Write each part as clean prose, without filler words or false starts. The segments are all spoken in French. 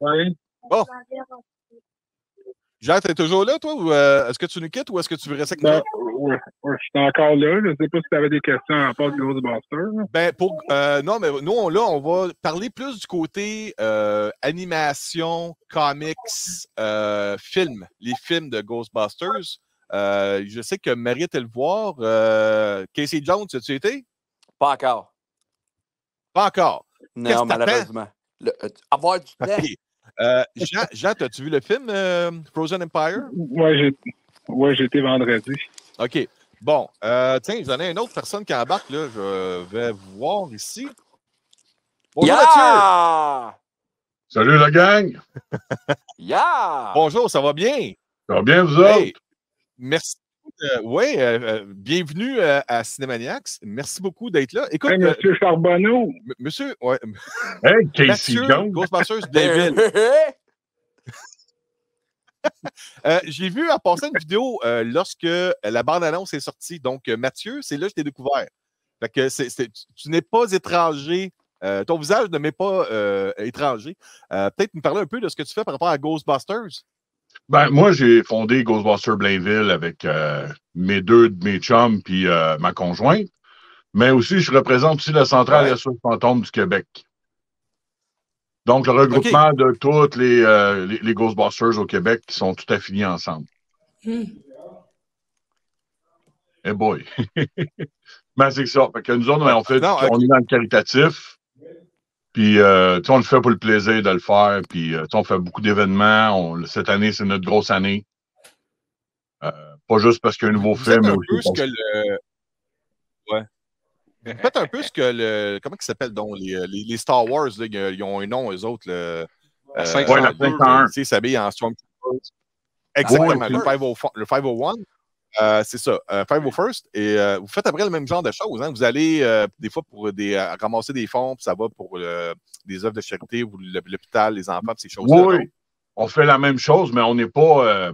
Oui. Bon. Jean, t'es toujours là, toi, ou est-ce que tu nous quittes ou est-ce que tu veux rester avec nous? Oui, je suis encore là. Je ne sais pas si tu avais des questions à part de Ghostbusters. Ben, non, mais nous, on va parler plus du côté animation, comics, films, les films de Ghostbusters. Je sais que Marie était le voir. Casey Jones, as-tu été? Pas encore. Pas encore. Non, malheureusement. Avoir du temps. Okay. Jean, as-tu vu le film Frozen Empire? Oui, j'ai été vendredi. OK. Bon, tiens, j'en ai une autre personne qui embarque, là. Je vais voir ici. Bonjour, Mathieu! Salut, la gang! Bonjour, ça va bien? Ça va bien, vous autres? Merci. Bienvenue à Cinémaniacs. Merci beaucoup d'être là. Écoute, hey, Monsieur Charbonneau. Monsieur, ouais. Hey, Casey Mathieu, Jones. Ghostbusters Blainville. J'ai vu en passant une vidéo lorsque la bande-annonce est sortie. Donc, Mathieu, c'est là que je t'ai découvert. Fait que tu n'es pas étranger. Ton visage ne m'est pas étranger. Peut-être me parler un peu de ce que tu fais par rapport à Ghostbusters. Ben, moi, j'ai fondé Ghostbusters Blainville avec mes deux de mes chums puis ma conjointe. Mais aussi, je représente aussi la Centrale des Ressources Fantômes du Québec. Donc, le regroupement de tous les Ghostbusters au Québec qui sont tout affiliés ensemble. Eh boy! Ben, c'est ça. Fait que nous autres, on est dans le caritatif. Puis, on le fait pour le plaisir de le faire. Puis, on fait beaucoup d'événements. Cette année, c'est notre grosse année. Pas juste parce qu'il y a un nouveau film. Mais aussi Faites un peu ce que le. Comment il s'appelle donc? Les Star Wars, là, ils ont un nom, eux autres. La 501. Ils s'habillent en Stormtroopers. Exactement. Le 501. C'est ça, 501st. Et vous faites après le même genre de choses. Hein? Vous allez des fois pour ramasser des fonds, puis ça va pour des œuvres de charité, ou l'hôpital, les enfants, ces choses-là. Oui, on fait la même chose, mais on n'est pas.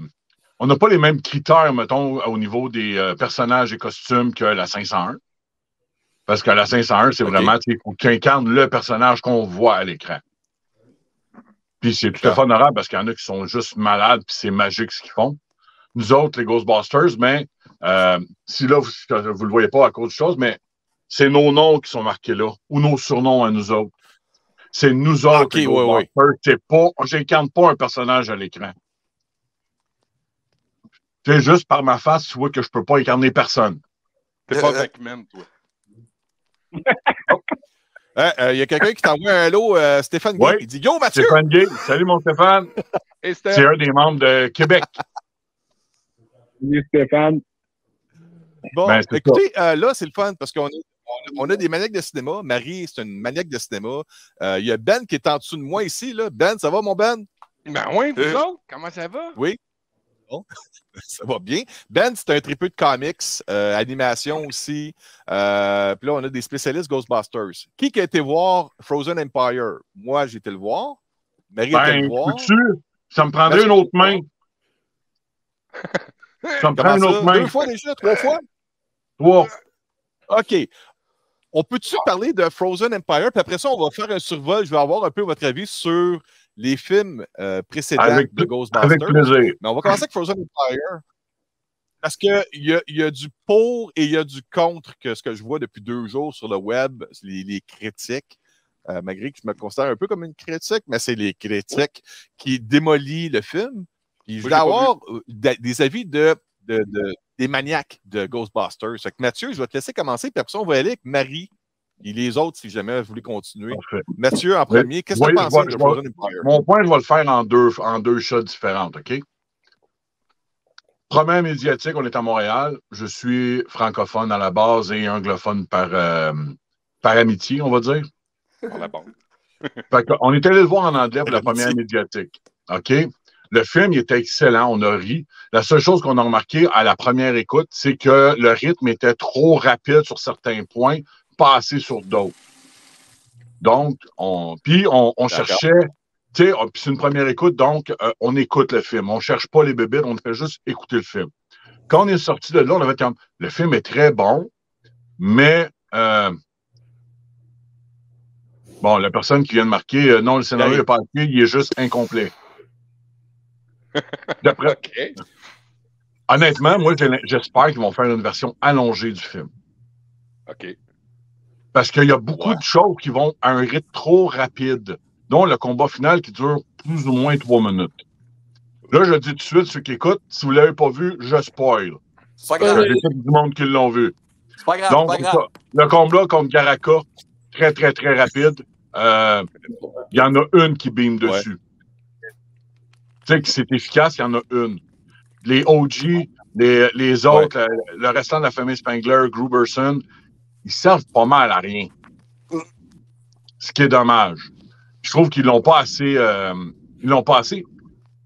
On n'a pas les mêmes critères, mettons, au niveau des personnages et costumes que la 501. Parce que la 501, c'est vraiment, il faut qu'il incarne le personnage qu'on voit à l'écran. Puis c'est tout à fait honorable parce qu'il y en a qui sont juste malades, puis c'est magique ce qu'ils font. Nous autres, les Ghostbusters, mais si là, vous ne le voyez pas à cause de choses, mais c'est nos noms qui sont marqués là, ou nos surnoms à nous autres. C'est nous autres, les Ghostbusters. C'est pas, j'incarne pas un personnage à l'écran. C'est juste par ma face, tu vois que je peux pas incarner personne. T'es pas Beckman, toi. Il y a quelqu'un qui t'envoie un hello, Stéphane Gay. Il dit Yo, Mathieu! Stéphane Gay. Salut, mon Stéphane. C'est un des membres de Québec. Salut, Stéphane. Bon, écoutez, là, c'est le fun parce qu'on a des maniaques de cinéma. Marie, c'est une maniaque de cinéma. Il y a Ben qui est en dessous de moi ici. Là. Ben, ça va, mon Ben? Ben oui, vous autres, comment ça va? Oui. Bon. Ça va bien. Ben, c'est un tripeux de comics, animation aussi. Puis là, on a des spécialistes Ghostbusters. Qui a été voir Frozen Empire? Moi, j'ai été le voir. Marie a été le voir. Ça me prendrait une autre main. Ça me prend une autre main. 2 fois déjà? 3 fois? 3. OK. On peut-tu parler de Frozen Empire? Puis après ça, on va faire un survol. Je vais avoir un peu votre avis sur les films précédents de Ghostbusters. Avec plaisir. Mais on va commencer avec Frozen Empire. Parce qu'il y a du pour et il y a du contre que ce que je vois depuis 2 jours sur le web, les critiques. Malgré que je me considère un peu comme une critique, mais c'est les critiques qui démolissent le film. Puis je vais avoir des avis des maniaques de Ghostbusters. Fait que Mathieu, je vais te laisser commencer, puis après ça, on va aller avec Marie et les autres, si jamais vous voulez continuer. Parfait. Mathieu, en premier, qu'est-ce que tu penses de Frozen Empire? Mon point, je vais le faire en deux chats différentes, OK? Première médiatique, on est à Montréal. Je suis francophone à la base et anglophone par amitié, on va dire. Par la bande. Fait on est allé le voir en anglais pour la première médiatique. OK? Le film, il était excellent, on a ri. La seule chose qu'on a remarqué à la première écoute, c'est que le rythme était trop rapide sur certains points, pas assez sur d'autres. Donc, on cherchait, tu sais, puis c'est une première écoute, donc on écoute le film. On ne cherche pas les bébites, on fait juste écouter le film. Quand on est sorti de là, on avait comme, le film est très bon, mais Bon, la personne qui vient de marquer, non, le scénario n'est pas écrit, il est juste incomplet. D'après. OK. Honnêtement, moi, j'espère qu'ils vont faire une version allongée du film. OK. Parce qu'il y a beaucoup de choses qui vont à un rythme trop rapide, dont le combat final qui dure plus ou moins 3 minutes. Là, je dis tout de suite, ceux qui écoutent, si vous ne l'avez pas vu, je spoil. C'est pas grave. J'ai du monde qui l'ont vu. C'est pas grave, Donc, c'est pas grave. le combat contre Garaka, très, très, très rapide. Il y en a une qui beam dessus. Tu sais que c'est efficace, il y en a une. Les OG, les autres, le restant de la famille Spangler, Gruberson, ils servent pas mal à rien. Ce qui est dommage. Je trouve qu'ils l'ont pas assez. Ils l'ont pas assez.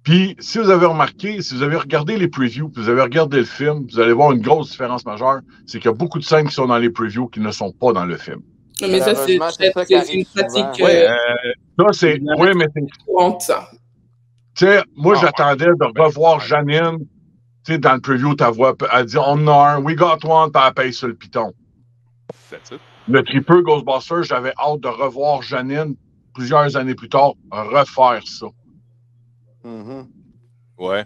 Puis, si vous avez remarqué, si vous avez regardé les previews, puis vous avez regardé le film, vous allez voir une grosse différence majeure, c'est qu'il y a beaucoup de scènes qui sont dans les previews qui ne sont pas dans le film. Mais ça, c'est une pratique. Ça, c'est. Oui, mais c'est. Ça. Tu sais, moi, j'attendais de revoir Janine. Tu sais, dans le preview, ta voix, elle dit on en a un, we got one, puis elle paye sur le piton. Le tripeux Ghostbusters, j'avais hâte de revoir Janine plusieurs années plus tard refaire ça. Ouais.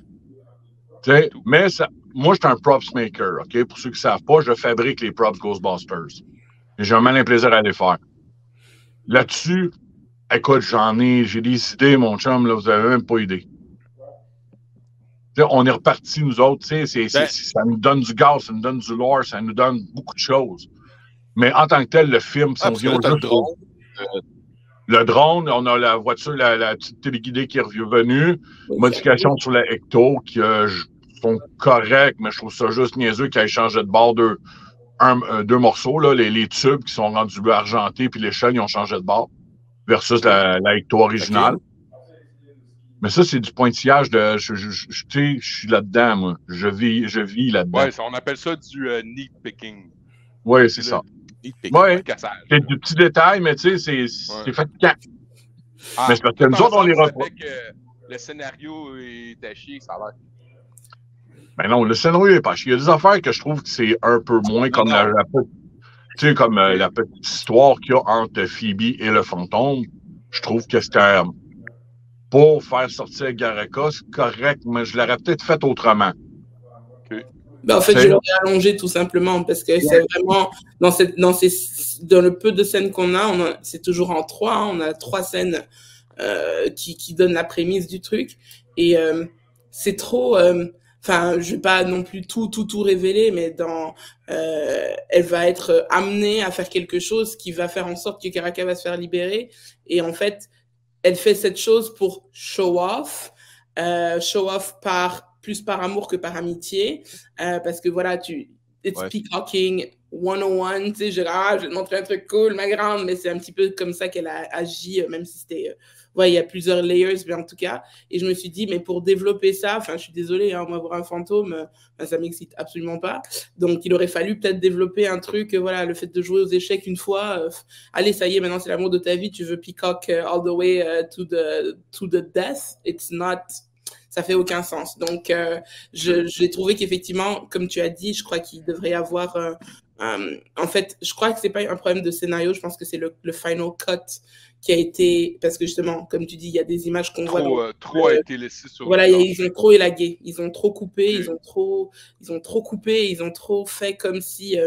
Tu sais, mais ça, moi, je suis un props maker, OK? Pour ceux qui ne savent pas, je fabrique les props Ghostbusters. Et j'ai un malin plaisir à les faire. Là-dessus, écoute, j'ai des idées, mon chum, là, vous n'avez même pas idée. T'sais, on est repartis, nous autres, ça nous donne du gaz, ça nous donne du lore, ça nous donne beaucoup de choses. Mais en tant que tel, le film, si on vient au le drone, on a la voiture, la petite téléguidée qui est revenue, modifications sur la Ecto qui sont correctes, mais je trouve ça juste niaiseux qu'ils aient changé de bord deux morceaux, là, les tubes qui sont rendus argentés, puis les chaînes, ils ont changé de bord, versus la Ecto originale. Okay. Mais ça, c'est du pointillage de. Je suis là-dedans, moi. Je vis là-dedans. Oui, on appelle ça du nitpicking. Oui, c'est ça. Oui, c'est du petit détail, mais tu sais, c'est fatigant. Mais c'est parce que nous autres, on les reprend. Le scénario est à chier, ça a l'air. Ben non, le scénario est pas chier. Il y a des affaires que je trouve que c'est un peu moins comme la petite histoire qu'il y a entre Phoebe et le fantôme. Je trouve que c'était. Pour faire sortir Garaka, c'est correct, mais je l'aurais peut-être fait autrement. Okay. Ben en fait, je l'aurais allongé tout simplement parce que c'est vraiment dans le peu de scènes qu'on a, c'est toujours en 3. Hein, on a 3 scènes qui donnent la prémisse du truc et c'est trop. Enfin, je vais pas non plus tout révéler, mais elle va être amenée à faire quelque chose qui va faire en sorte que Garaka va se faire libérer et en fait. Elle fait cette chose pour show off plus par amour que par amitié, parce que voilà, it's peacocking 101, tu sais, je vais te montrer un truc cool, ma grande, mais c'est un petit peu comme ça qu'elle a agi, même si c'était, il y a plusieurs layers, mais en tout cas, et je me suis dit, mais pour développer ça, enfin, je suis désolée, hein, moi, voir un fantôme, ça m'excite absolument pas, donc il aurait fallu peut-être développer un truc, voilà, le fait de jouer aux échecs une fois, allez, ça y est, maintenant c'est l'amour de ta vie, tu veux peacock all the way to the death, it's not... Ça fait aucun sens. Donc, j'ai trouvé qu'effectivement, comme tu as dit, je crois qu'il devrait y avoir... en fait, je crois que c'est pas un problème de scénario. Je pense que c'est le final cut qui a été... Parce que justement, comme tu dis, il y a des images qu'on voit... Trop a été laissé sur... Voilà, ils ont trop élagué. Ils ont trop coupé. Ils ont trop coupé. Ils ont trop fait comme si...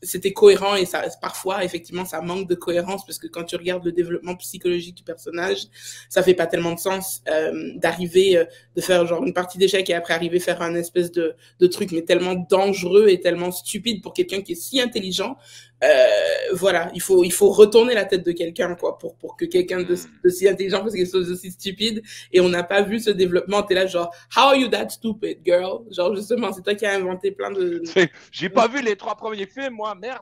c'était cohérent et ça, parfois, effectivement, ça manque de cohérence parce que quand tu regardes le développement psychologique du personnage, ça fait pas tellement de sens d'arriver, de faire genre une partie d'échecs et après arriver faire un espèce de truc, mais tellement dangereux et tellement stupide pour quelqu'un qui est si intelligent. Voilà, il faut retourner la tête de quelqu'un, quoi, pour que quelqu'un de si intelligent fasse quelque chose de si stupide et on n'a pas vu ce développement. T'es là, genre, how are you that stupid, girl? Genre, justement, c'est toi qui as inventé plein de... J'ai pas vu les 3 premiers films, moi, merde!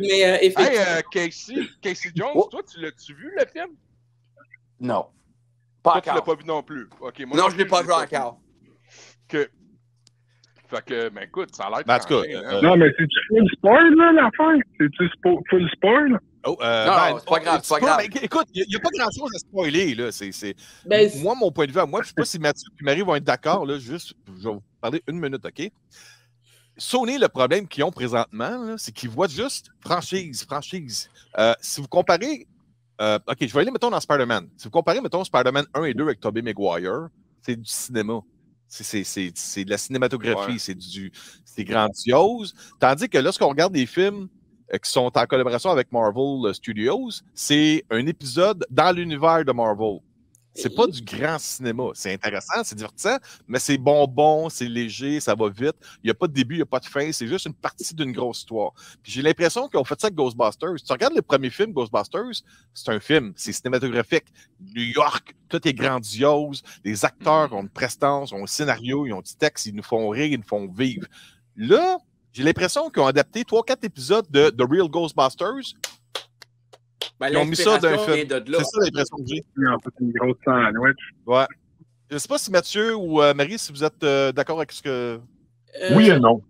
Mais effectivement... Casey Jones, toi, tu l'as-tu vu, le film? Non. Pas toi, tu l'as pas vu non plus. Okay, moi, non, je l'ai pas vu encore. Fait que, ben écoute, ça a l'air... En tout cas, non, mais c'est-tu full spoil, là, l'affaire? C'est-tu full spoil? Oh, non, c'est pas grave, c'est pas grave. Écoute, il n'y a pas grand-chose à spoiler, là. Moi, mon point de vue à moi, je ne sais pas si Mathieu et Marie vont être d'accord, là, juste, je vais vous parler 1 minute, OK? Sony, le problème qu'ils ont présentement, c'est qu'ils voient juste franchise. Si vous comparez... OK, je vais aller, mettons, dans Spider-Man. Si vous comparez, mettons, Spider-Man 1 et 2 avec Tobey Maguire, c'est du cinéma. C'est de la cinématographie, c'est grandiose. Tandis que lorsqu'on regarde des films qui sont en collaboration avec Marvel Studios, c'est un épisode dans l'univers de Marvel. C'est pas du grand cinéma. C'est intéressant, c'est divertissant, mais c'est bonbon, c'est léger, ça va vite. Il n'y a pas de début, il n'y a pas de fin. C'est juste une partie d'une grosse histoire. Puis j'ai l'impression qu'on fait ça avec Ghostbusters. Tu regardes le premier film, Ghostbusters, c'est un film, c'est cinématographique. New York, tout est grandiose. Les acteurs ont une prestance, ont un scénario, ils ont du texte, ils nous font rire, ils nous font vivre. Là, j'ai l'impression qu'ils ont adapté 3-4 épisodes de The Real Ghostbusters. Ben, ils ont mis ça d'un film. C'est ça l'impression que j'ai. En fait, une grosse sandwich. Ouais. Je ne sais pas si Mathieu ou Marie, si vous êtes d'accord avec ce que... Oui et non.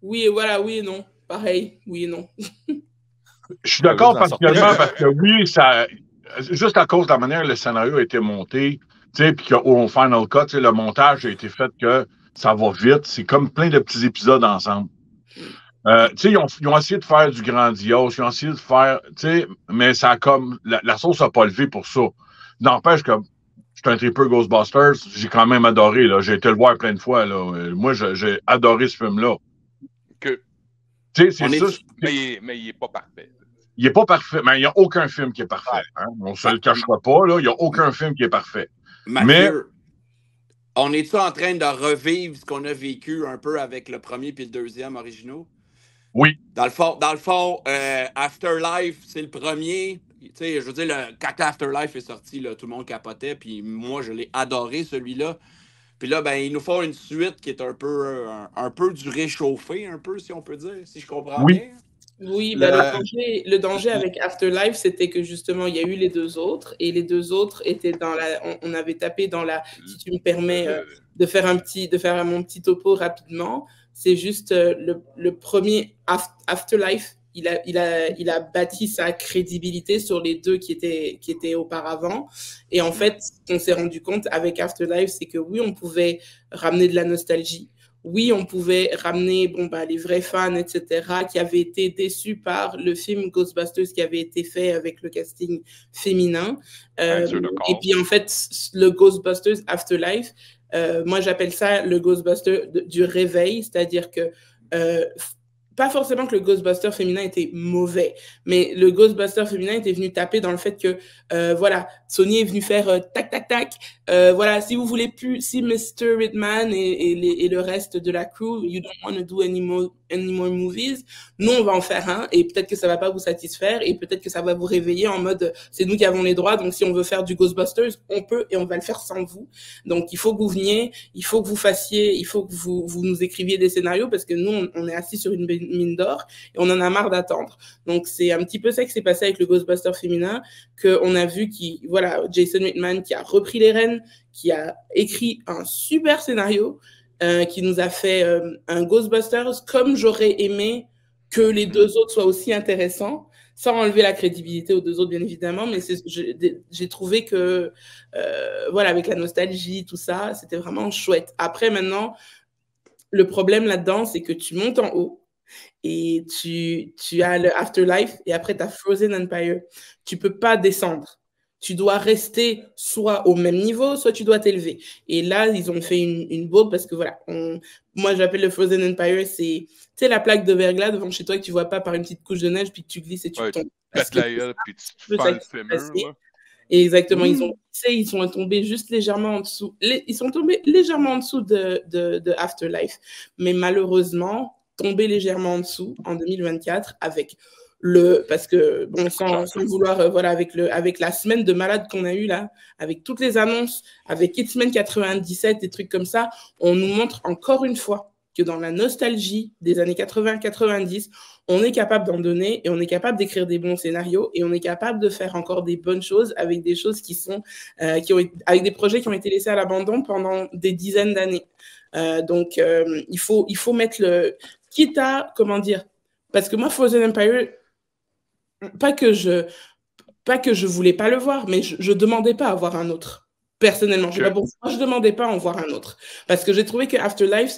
Oui, voilà, oui et non. Pareil, oui et non. Je suis d'accord particulièrement parce que oui, ça, juste à cause de la manière dont le scénario a été monté, puis qu'au Final Cut, le montage a été fait que ça va vite. C'est comme plein de petits épisodes ensemble. Ils ont essayé de faire du grandiose, ils ont essayé de faire, mais ça a comme, la sauce n'a pas levé pour ça. N'empêche que je suis un triple Ghostbusters, j'ai quand même adoré, là. J'ai été le voir plein de fois, là. Moi, j'ai adoré ce film-là. C'est ça. Mais il n'est pas parfait. Il n'est pas parfait, mais il n'y a aucun film qui est parfait. Hein? On ne se le cachera pas, là. Il n'y a aucun film qui est parfait. Mais on est-tu en train de revivre ce qu'on a vécu un peu avec le premier et le deuxième originaux? Oui. Dans le fond, Afterlife, c'est le premier. Je veux dire, quand Afterlife est sorti, là, tout le monde capotait. Puis moi, je l'ai adoré, celui-là. Puis là, ben, ils nous font une suite qui est un peu du réchauffé, un peu, si on peut dire, si je comprends bien. Oui, le danger avec Afterlife, c'était que justement, il y a eu les deux autres, et les deux autres étaient dans on avait tapé dans la, si tu me permets de faire mon petit topo rapidement, c'est juste le premier Afterlife, il a bâti sa crédibilité sur les deux qui étaient auparavant, et en fait, ce qu'on s'est rendu compte avec Afterlife, c'est que oui, on pouvait ramener de la nostalgie. Oui, on pouvait ramener les vrais fans, etc., qui avaient été déçus par le film Ghostbusters qui avait été fait avec le casting féminin. Et puis, en fait, le Ghostbusters Afterlife, moi, j'appelle ça le Ghostbuster du réveil, c'est-à-dire que pas forcément que le Ghostbuster féminin était mauvais, mais le Ghostbuster féminin était venu taper dans le fait que, Sony est venu faire tac, tac, tac. Si vous voulez plus, si Mr. Ridman et le reste de la crew, you don't want to do any more movies, nous, on va en faire un, et peut-être que ça va pas vous satisfaire, et peut-être que ça va vous réveiller en mode, c'est nous qui avons les droits, donc si on veut faire du Ghostbusters, on peut, et on va le faire sans vous. Donc, il faut que vous veniez, il faut que vous fassiez, il faut que vous nous écriviez des scénarios, parce que nous, on est assis sur une mine d'or, et on en a marre d'attendre. Donc, c'est un petit peu ça qui s'est passé avec le Ghostbuster féminin, qu'on a vu Jason Reitman qui a repris les rênes, qui a écrit un super scénario, qui nous a fait un Ghostbusters comme j'aurais aimé que les deux autres soient aussi intéressants, sans enlever la crédibilité aux deux autres, bien évidemment, mais j'ai trouvé que, avec la nostalgie, tout ça, c'était vraiment chouette. Après, maintenant, le problème là-dedans, c'est que tu montes en haut, et tu as le Afterlife, et après, tu as Frozen Empire. Tu peux pas descendre. Tu dois rester soit au même niveau, soit tu dois t'élever. Et là, ils ont fait une bourde parce que moi, j'appelle le Frozen Empire, c'est la plaque de verglas devant chez toi que tu vois pas par une petite couche de neige, puis que tu glisses et tu tombes. Puis tu fais le fémur. Exactement, ils sont tombés juste légèrement en dessous. Ils sont tombés légèrement en dessous de Afterlife. Mais malheureusement, tombés légèrement en dessous en 2024 avec parce que sans vouloir avec la semaine de malade qu'on a eu là, avec toutes les annonces, avec X-Men 97, des trucs comme ça, on nous montre encore une fois que dans la nostalgie des années 80-90, on est capable d'en donner, et on est capable d'écrire des bons scénarios, et on est capable de faire encore des bonnes choses avec des choses avec des projets qui ont été laissés à l'abandon pendant des dizaines d'années. Donc il faut mettre quitte à, comment dire, parce que moi, Frozen Empire, pas que je voulais pas le voir, mais je demandais pas à voir un autre. Personnellement, je sais pas pourquoi, je demandais pas à en voir un autre. Parce que j'ai trouvé que Afterlife,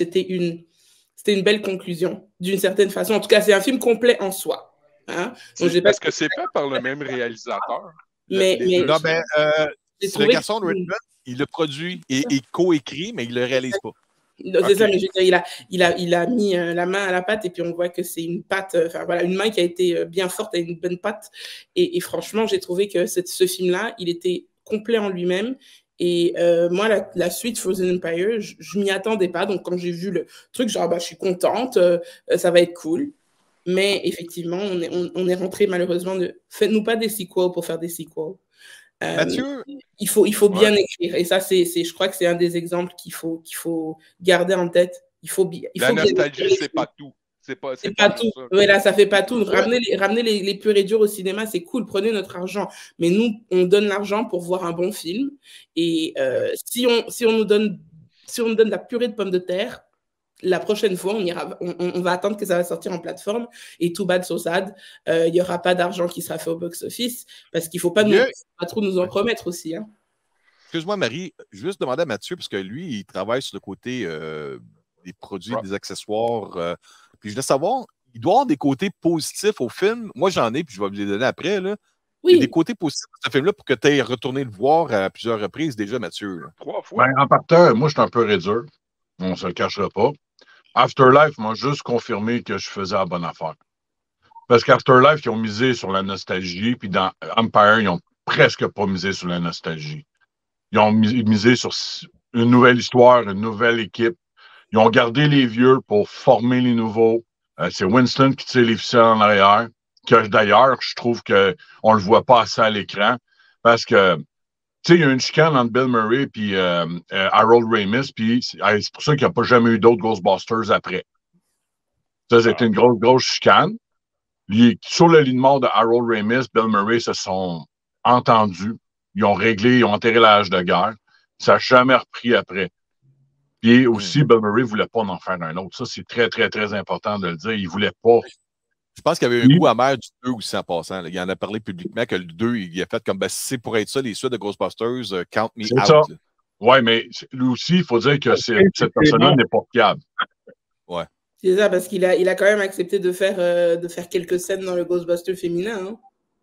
c'était une belle conclusion, d'une certaine façon. En tout cas, c'est un film complet en soi. Hein? Est-ce que c'est fait par le même réalisateur? Non, ben, c'est le garçon de Richmond, il le produit et il co-écrit, mais il ne le réalise pas. C'est ça, mais je veux dire, il a mis la main à la pâte et puis on voit que c'est une pâte, enfin voilà, une main qui a été bien forte et une bonne pâte. Et franchement, j'ai trouvé que ce film-là, il était complet en lui-même. Et moi, la suite Frozen Empire, je m'y attendais pas. Donc, quand j'ai vu le truc, genre, je suis contente, ça va être cool. Mais effectivement, on est rentré malheureusement de faites-nous pas des sequels pour faire des sequels. Mathieu, il faut bien écrire. Et ça, je crois que c'est un des exemples qu'il faut garder en tête. La nostalgie, c'est pas tout. C'est pas tout. Oui, là, ça fait pas tout. Ramener les purs et durs au cinéma, c'est cool. Prenez notre argent. Mais nous, on donne l'argent pour voir un bon film. Et si on nous donne la purée de pommes de terre, la prochaine fois, on va attendre que ça va sortir en plateforme. Et Too Bad So Sad, il n'y aura pas d'argent qui sera fait au box-office parce qu'il ne faut pas trop nous en promettre aussi. Hein. Excuse-moi, Marie, je vais juste demander à Mathieu, parce que lui, il travaille sur le côté des produits, des accessoires. Puis je voulais savoir, il doit y avoir des côtés positifs au film. Moi, j'en ai, puis je vais vous les donner après. Là. Oui. Il y a des côtés positifs de ce film-là pour que tu aies retourné le voir à plusieurs reprises déjà, Mathieu. Là. 3 fois. Ben, en partant, moi, je suis un peu réduit. On ne se le cachera pas. Afterlife m'a juste confirmé que je faisais la bonne affaire. Parce qu'Afterlife, ils ont misé sur la nostalgie, puis dans Empire, ils n'ont presque pas misé sur la nostalgie. Ils ont misé sur une nouvelle histoire, une nouvelle équipe. Ils ont gardé les vieux pour former les nouveaux. C'est Winston qui tire les ficelles en arrière, que d'ailleurs, je trouve qu'on ne le voit pas assez à l'écran, parce que tu sais, il y a une chicane entre Bill Murray et Harold Ramis, puis c'est pour ça qu'il n'y a pas jamais eu d'autres Ghostbusters après. Ça, c'était une grosse chicane. Sur le lit de mort de Harold Ramis, Bill Murray se sont entendus. Ils ont réglé, ils ont enterré l'âge de guerre. Ça n'a jamais repris après. Puis aussi, Bill Murray ne voulait pas en faire un autre. Ça, c'est très, très, très important de le dire. Il ne voulait pas. Je pense qu'il y avait un goût amer du 2 aussi en passant. Là. Il en a parlé publiquement que le 2, il a fait comme si c'est pour être ça, les suites de Ghostbusters, count me out. Oui, mais lui aussi, il faut dire que cette personne-là n'est pas fiable. Ouais. C'est ça, parce qu'il a quand même accepté de faire quelques scènes dans le Ghostbuster féminin. Hein.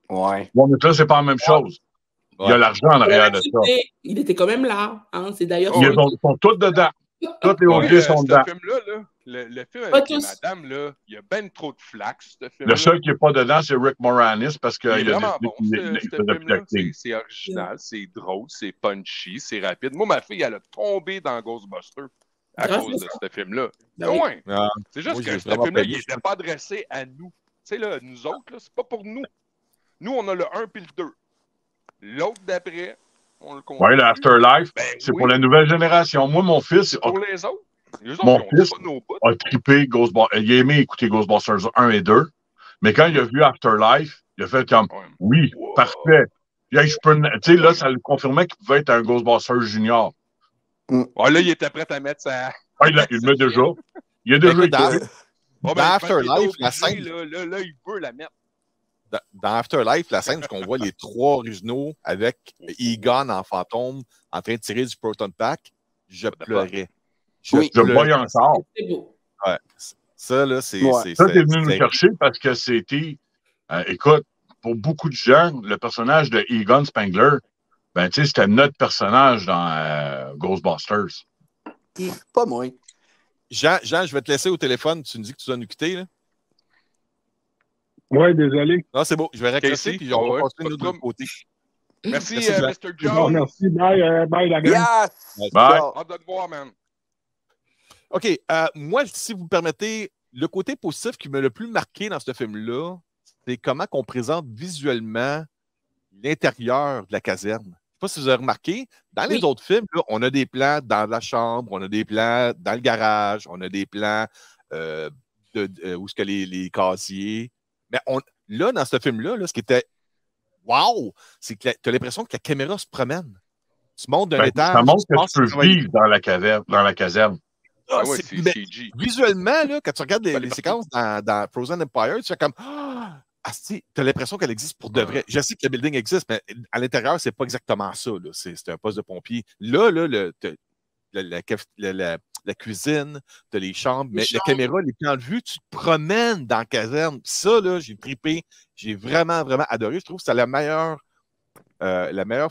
Ouais. Bon, mais ça, c'est pas la même chose. Ouais. Il y a l'argent en arrière de ça. Il était quand même là. Hein. C'est d'ailleurs. Ils sont tous dedans. Tous les OG sont dedans. Ce film-là, le film avec les madames, là, il y a ben trop de flax. Le seul qui n'est pas dedans, c'est Rick Moranis parce qu'il a vraiment bon. C'est original, c'est drôle, c'est punchy, c'est rapide. Moi, ma fille, elle a tombé dans Ghostbusters à cause de ce film-là. Ouais. C'est juste que ce film-là, il n'était pas adressé à nous. Tu sais, là, nous autres, là, c'est pas pour nous. Nous, on a le 1 puis le 2. L'autre d'après, on le comprend. Oui, l'Afterlife, c'est pour la nouvelle génération. Moi, mon fils. Pour les autres. Mon fils a trippé Ghostbusters. Il a aimé écouter Ghostbusters 1 et 2. Mais quand il a vu Afterlife, il a fait comme oui, parfait. Tu sais, là, ça le confirmait qu'il pouvait être un Ghostbusters junior. Là, il était prêt à mettre sa. Il le met déjà. Il a déjà écrit. Dans Afterlife, la scène. Là, il veut la mettre. Dans Afterlife, la scène où on voit les 3 originaux avec Egon en fantôme en train de tirer du Proton Pack, je pleurais. Je le voyais encore. C'est beau. Ouais. Ça, là, c'est. Ça, t'es venu nous chercher parce que c'était. Écoute, pour beaucoup de gens, le personnage de Egon Spengler, ben, tu sais, c'était notre personnage dans Ghostbusters. Pas moi. Jean, je vais te laisser au téléphone. Tu me dis que tu dois nous quitter, là? Oui, désolé. Non, c'est beau. Je vais raccrocher puis on va passer de l'autre côté. Merci, Mr. Jones. Merci. Bye, la gang. Yes! Bye. Hâte de te voir, man. OK. Moi, si vous me permettez, le côté positif qui m'a le plus marqué dans ce film-là, c'est comment on présente visuellement l'intérieur de la caserne. Je ne sais pas si vous avez remarqué, dans les autres films, là, on a des plans dans la chambre, on a des plans dans le garage, on a des plans où est-ce que les casiers. Mais là, dans ce film-là, ce qui était wow, c'est que tu as l'impression que la caméra se promène. Tu montes d'un étage. Ça montre que tu peux vivre dans la caserne. Ah, c'est CG. Visuellement, là, quand tu regardes les séquences dans Frozen Empire, tu fais comme tu as l'impression qu'elle existe pour de vrai. Je sais que le building existe, mais à l'intérieur, c'est pas exactement ça. C'est un poste de pompier. Là, la cuisine, tu as les chambres, mais la caméra, les plans de vue, tu te promènes dans la caserne. Ça, là, j'ai trippé. J'ai vraiment, vraiment adoré. Je trouve que c'est la meilleure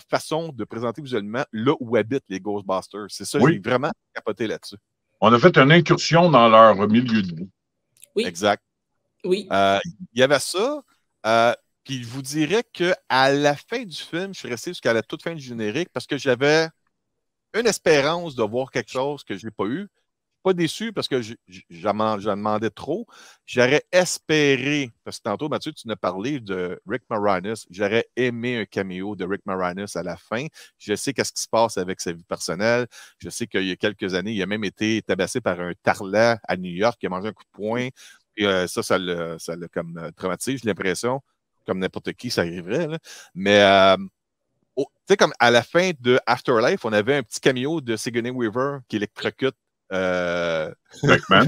façon de présenter visuellement là où habitent les Ghostbusters. C'est ça, j'ai vraiment capoté là-dessus. On a fait une incursion dans leur milieu de vie. Oui. Exact. Oui. Il y avait ça. Puis je vous dirais qu'à la fin du film, je suis resté jusqu'à la toute fin du générique parce que j'avais une espérance de voir quelque chose que je n'ai pas eu. Pas déçu parce que j'en demandais trop. J'aurais espéré, parce que tantôt, Mathieu, tu nous as parlé de Rick Moranis. J'aurais aimé un caméo de Rick Moranis à la fin. Je sais qu'est-ce qui se passe avec sa vie personnelle. Je sais qu'il y a quelques années, il a même été tabassé par un tarlat à New York. Il a mangé un coup de poing. Et ça l'a comme traumatisé, j'ai l'impression. Comme n'importe qui, ça arriverait. Là. Mais tu sais, comme à la fin de Afterlife, on avait un petit caméo de Sigourney Weaver qui électrocute Backman.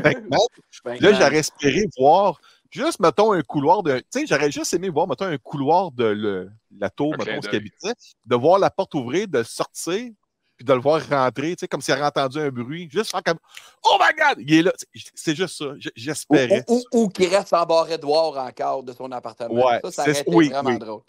Là, j'aurais espéré voir juste, mettons, un couloir de. Tu sais, j'aurais juste aimé voir, mettons, un couloir de la tour, mettons, où il habitait, de voir la porte ouvrir, de sortir, puis de le voir rentrer, tu sais, comme s'il avait entendu un bruit, juste faire comme Oh my God! Il est là. C'est juste ça. J'espérais. Ou qu'il reste en barre Edouard encore de son appartement. Ouais, ça aurait été vraiment drôle.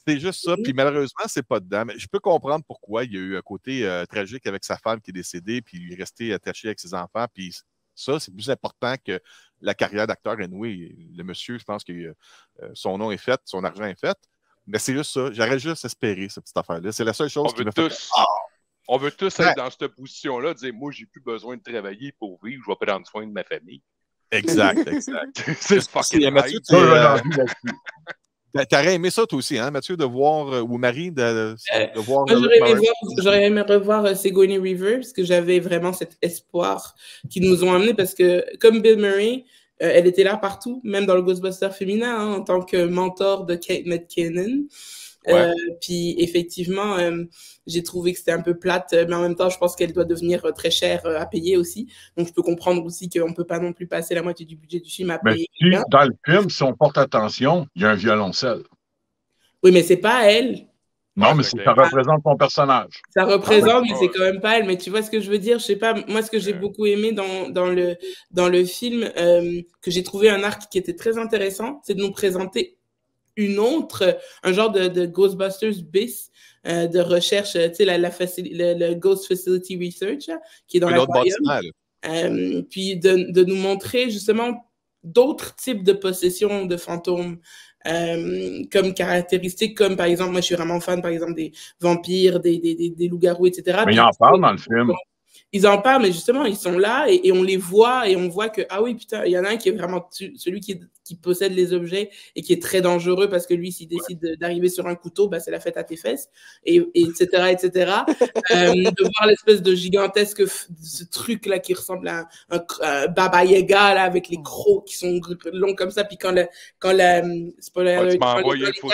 C'est juste ça. Puis malheureusement, c'est pas dedans. Mais je peux comprendre pourquoi. Il y a eu un côté tragique avec sa femme qui est décédée, puis il est resté attaché avec ses enfants. Puis ça, c'est plus important que la carrière d'acteur. Anyway, le monsieur, je pense que son nom est fait, son argent est fait. Mais c'est juste ça. J'aurais juste espéré cette petite affaire-là. C'est la seule chose qui me fait. On veut tous être dans cette position-là, dire moi, j'ai plus besoin de travailler pour vivre, je vais prendre soin de ma famille. Exact. C'est fucking Mathieu, t'aurais aimé ça, toi aussi, hein, Mathieu, de voir, ou Marie, de voir. J'aurais aimé revoir Sigourney Weaver, parce que j'avais vraiment cet espoir qu'ils nous ont amené, parce que, comme Bill Murray, elle était là partout, même dans le Ghostbuster féminin, hein, en tant que mentor de Kate McKinnon. Ouais. Puis effectivement, j'ai trouvé que c'était un peu plate, mais en même temps, je pense qu'elle doit devenir très chère à payer aussi. Donc, je peux comprendre aussi qu'on ne peut pas non plus passer la moitié du budget du film à payer. Mais dans le film, si on porte attention, il y a un violoncelle. Oui, mais c'est pas elle. Non, mais ça représente ton personnage. Ça représente, mais c'est quand même pas elle. Mais tu vois ce que je veux dire? Je sais pas. Moi, ce que j'ai beaucoup aimé dans le film, que j'ai trouvé un arc qui était très intéressant, c'est de nous présenter un genre de Ghostbusters bis de recherche, tu sais, le Ghost Facility Research, là, qui est dans l'aquarium. Puis de nous montrer justement d'autres types de possessions de fantômes comme caractéristiques, comme par exemple, moi je suis vraiment fan par exemple des vampires, des loups-garous, etc. Mais ils en parlent dans le film. Ils en parlent, mais justement, ils sont là et on les voit et on voit que, ah oui, putain, il y en a un qui est vraiment celui qui possède les objets et qui est très dangereux parce que lui, s'il décide d'arriver sur un couteau, bah, c'est la fête à tes fesses, etc., etc. De voir l'espèce de gigantesque, ce truc-là qui ressemble à un Baba Yaga, là, avec les crocs qui sont longs comme ça, puis quand les cages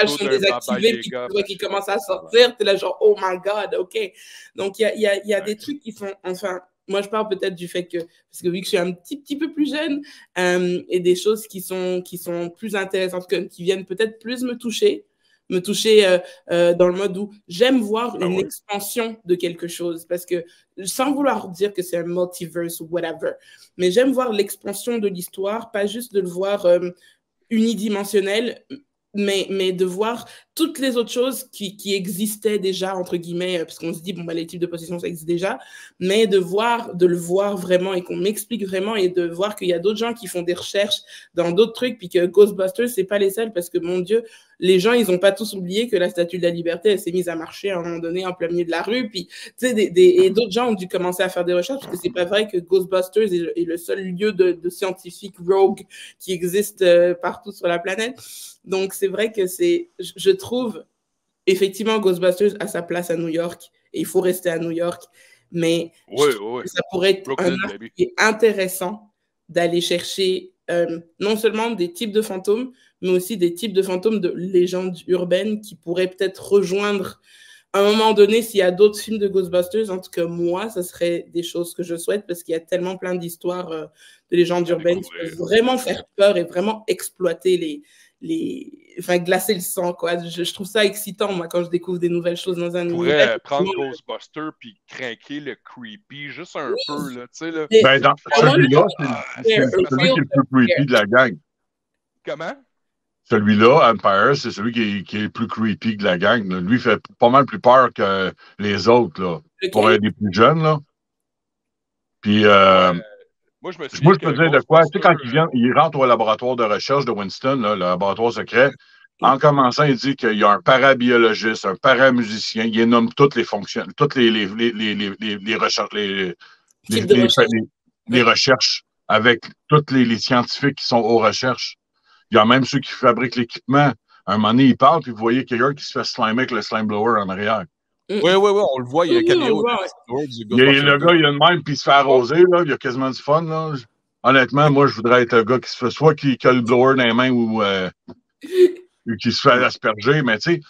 sont désactivées, puis tu vois qu'ils commencent à sortir, t'es là genre, oh my God, ok. Donc, il y a des trucs qui sont, enfin, moi, je parle peut-être du fait que, parce que vu que je suis un petit peu plus jeune, et des choses qui sont plus intéressantes, qui viennent peut-être plus me toucher dans le mode où j'aime voir une expansion de quelque chose, parce que, sans vouloir dire que c'est un multiverse ou whatever, mais j'aime voir l'expansion de l'histoire, pas juste de le voir unidimensionnel, mais de voir toutes les autres choses qui existaient déjà, entre guillemets, parce qu'on se dit, bon, bah, les types de possession, ça existe déjà, mais de le voir vraiment et qu'on m'explique vraiment et de voir qu'il y a d'autres gens qui font des recherches dans d'autres trucs, puis que Ghostbusters, c'est pas les seuls, parce que, mon Dieu, les gens, ils ont pas tous oublié que la Statue de la Liberté, elle s'est mise à marcher à un moment donné en plein milieu de la rue, puis, tu sais, et d'autres gens ont dû commencer à faire des recherches, parce que c'est pas vrai que Ghostbusters est le seul lieu de scientifiques rogue qui existe partout sur la planète. Donc, c'est vrai que je trouve, effectivement, Ghostbusters a sa place à New York, et il faut rester à New York, mais ça pourrait être un arc qui est intéressant d'aller chercher non seulement des types de fantômes, mais aussi des types de fantômes de légendes urbaines qui pourraient peut-être rejoindre à un moment donné, s'il y a d'autres films de Ghostbusters, en tout cas moi, ça serait des choses que je souhaite parce qu'il y a tellement plein d'histoires de légendes urbaines qui peuvent vraiment faire peur et vraiment exploiter enfin, glacer le sang, quoi. Je trouve ça excitant, moi, quand je découvre des nouvelles choses dans un univers. On pourrait prendre Ghostbusters puis craquer le creepy juste un peu, là, tu sais, là. Ben, dans celui-là, c'est celui qui est le plus creepy de la gang. Comment? Celui-là, Empire, c'est celui qui est le plus creepy de la gang. Là. Lui, il fait pas mal plus peur que les autres, là. Pour être des plus jeunes, là. Puis, moi, je peux dire de quoi? Tu sais, quand il rentre au laboratoire de recherche de Winston, là, le laboratoire secret, en commençant, il dit qu'il y a un parabiologiste, un paramusicien, il nomme toutes les fonctions, toutes les recherches, les recherches avec tous les scientifiques qui sont aux recherches. Il y a même ceux qui fabriquent l'équipement. À un moment donné, il parle, puis vous voyez quelqu'un qui se fait slimer avec le slime blower en arrière. Oui, on le voit, il y a un caméo. Le gars, il a une même, puis il se fait arroser, là. Il y a quasiment du fun, là. Honnêtement, moi, je voudrais être un gars qui se fait soit qui a le blower dans les mains ou qui se fait asperger, mais tu sais,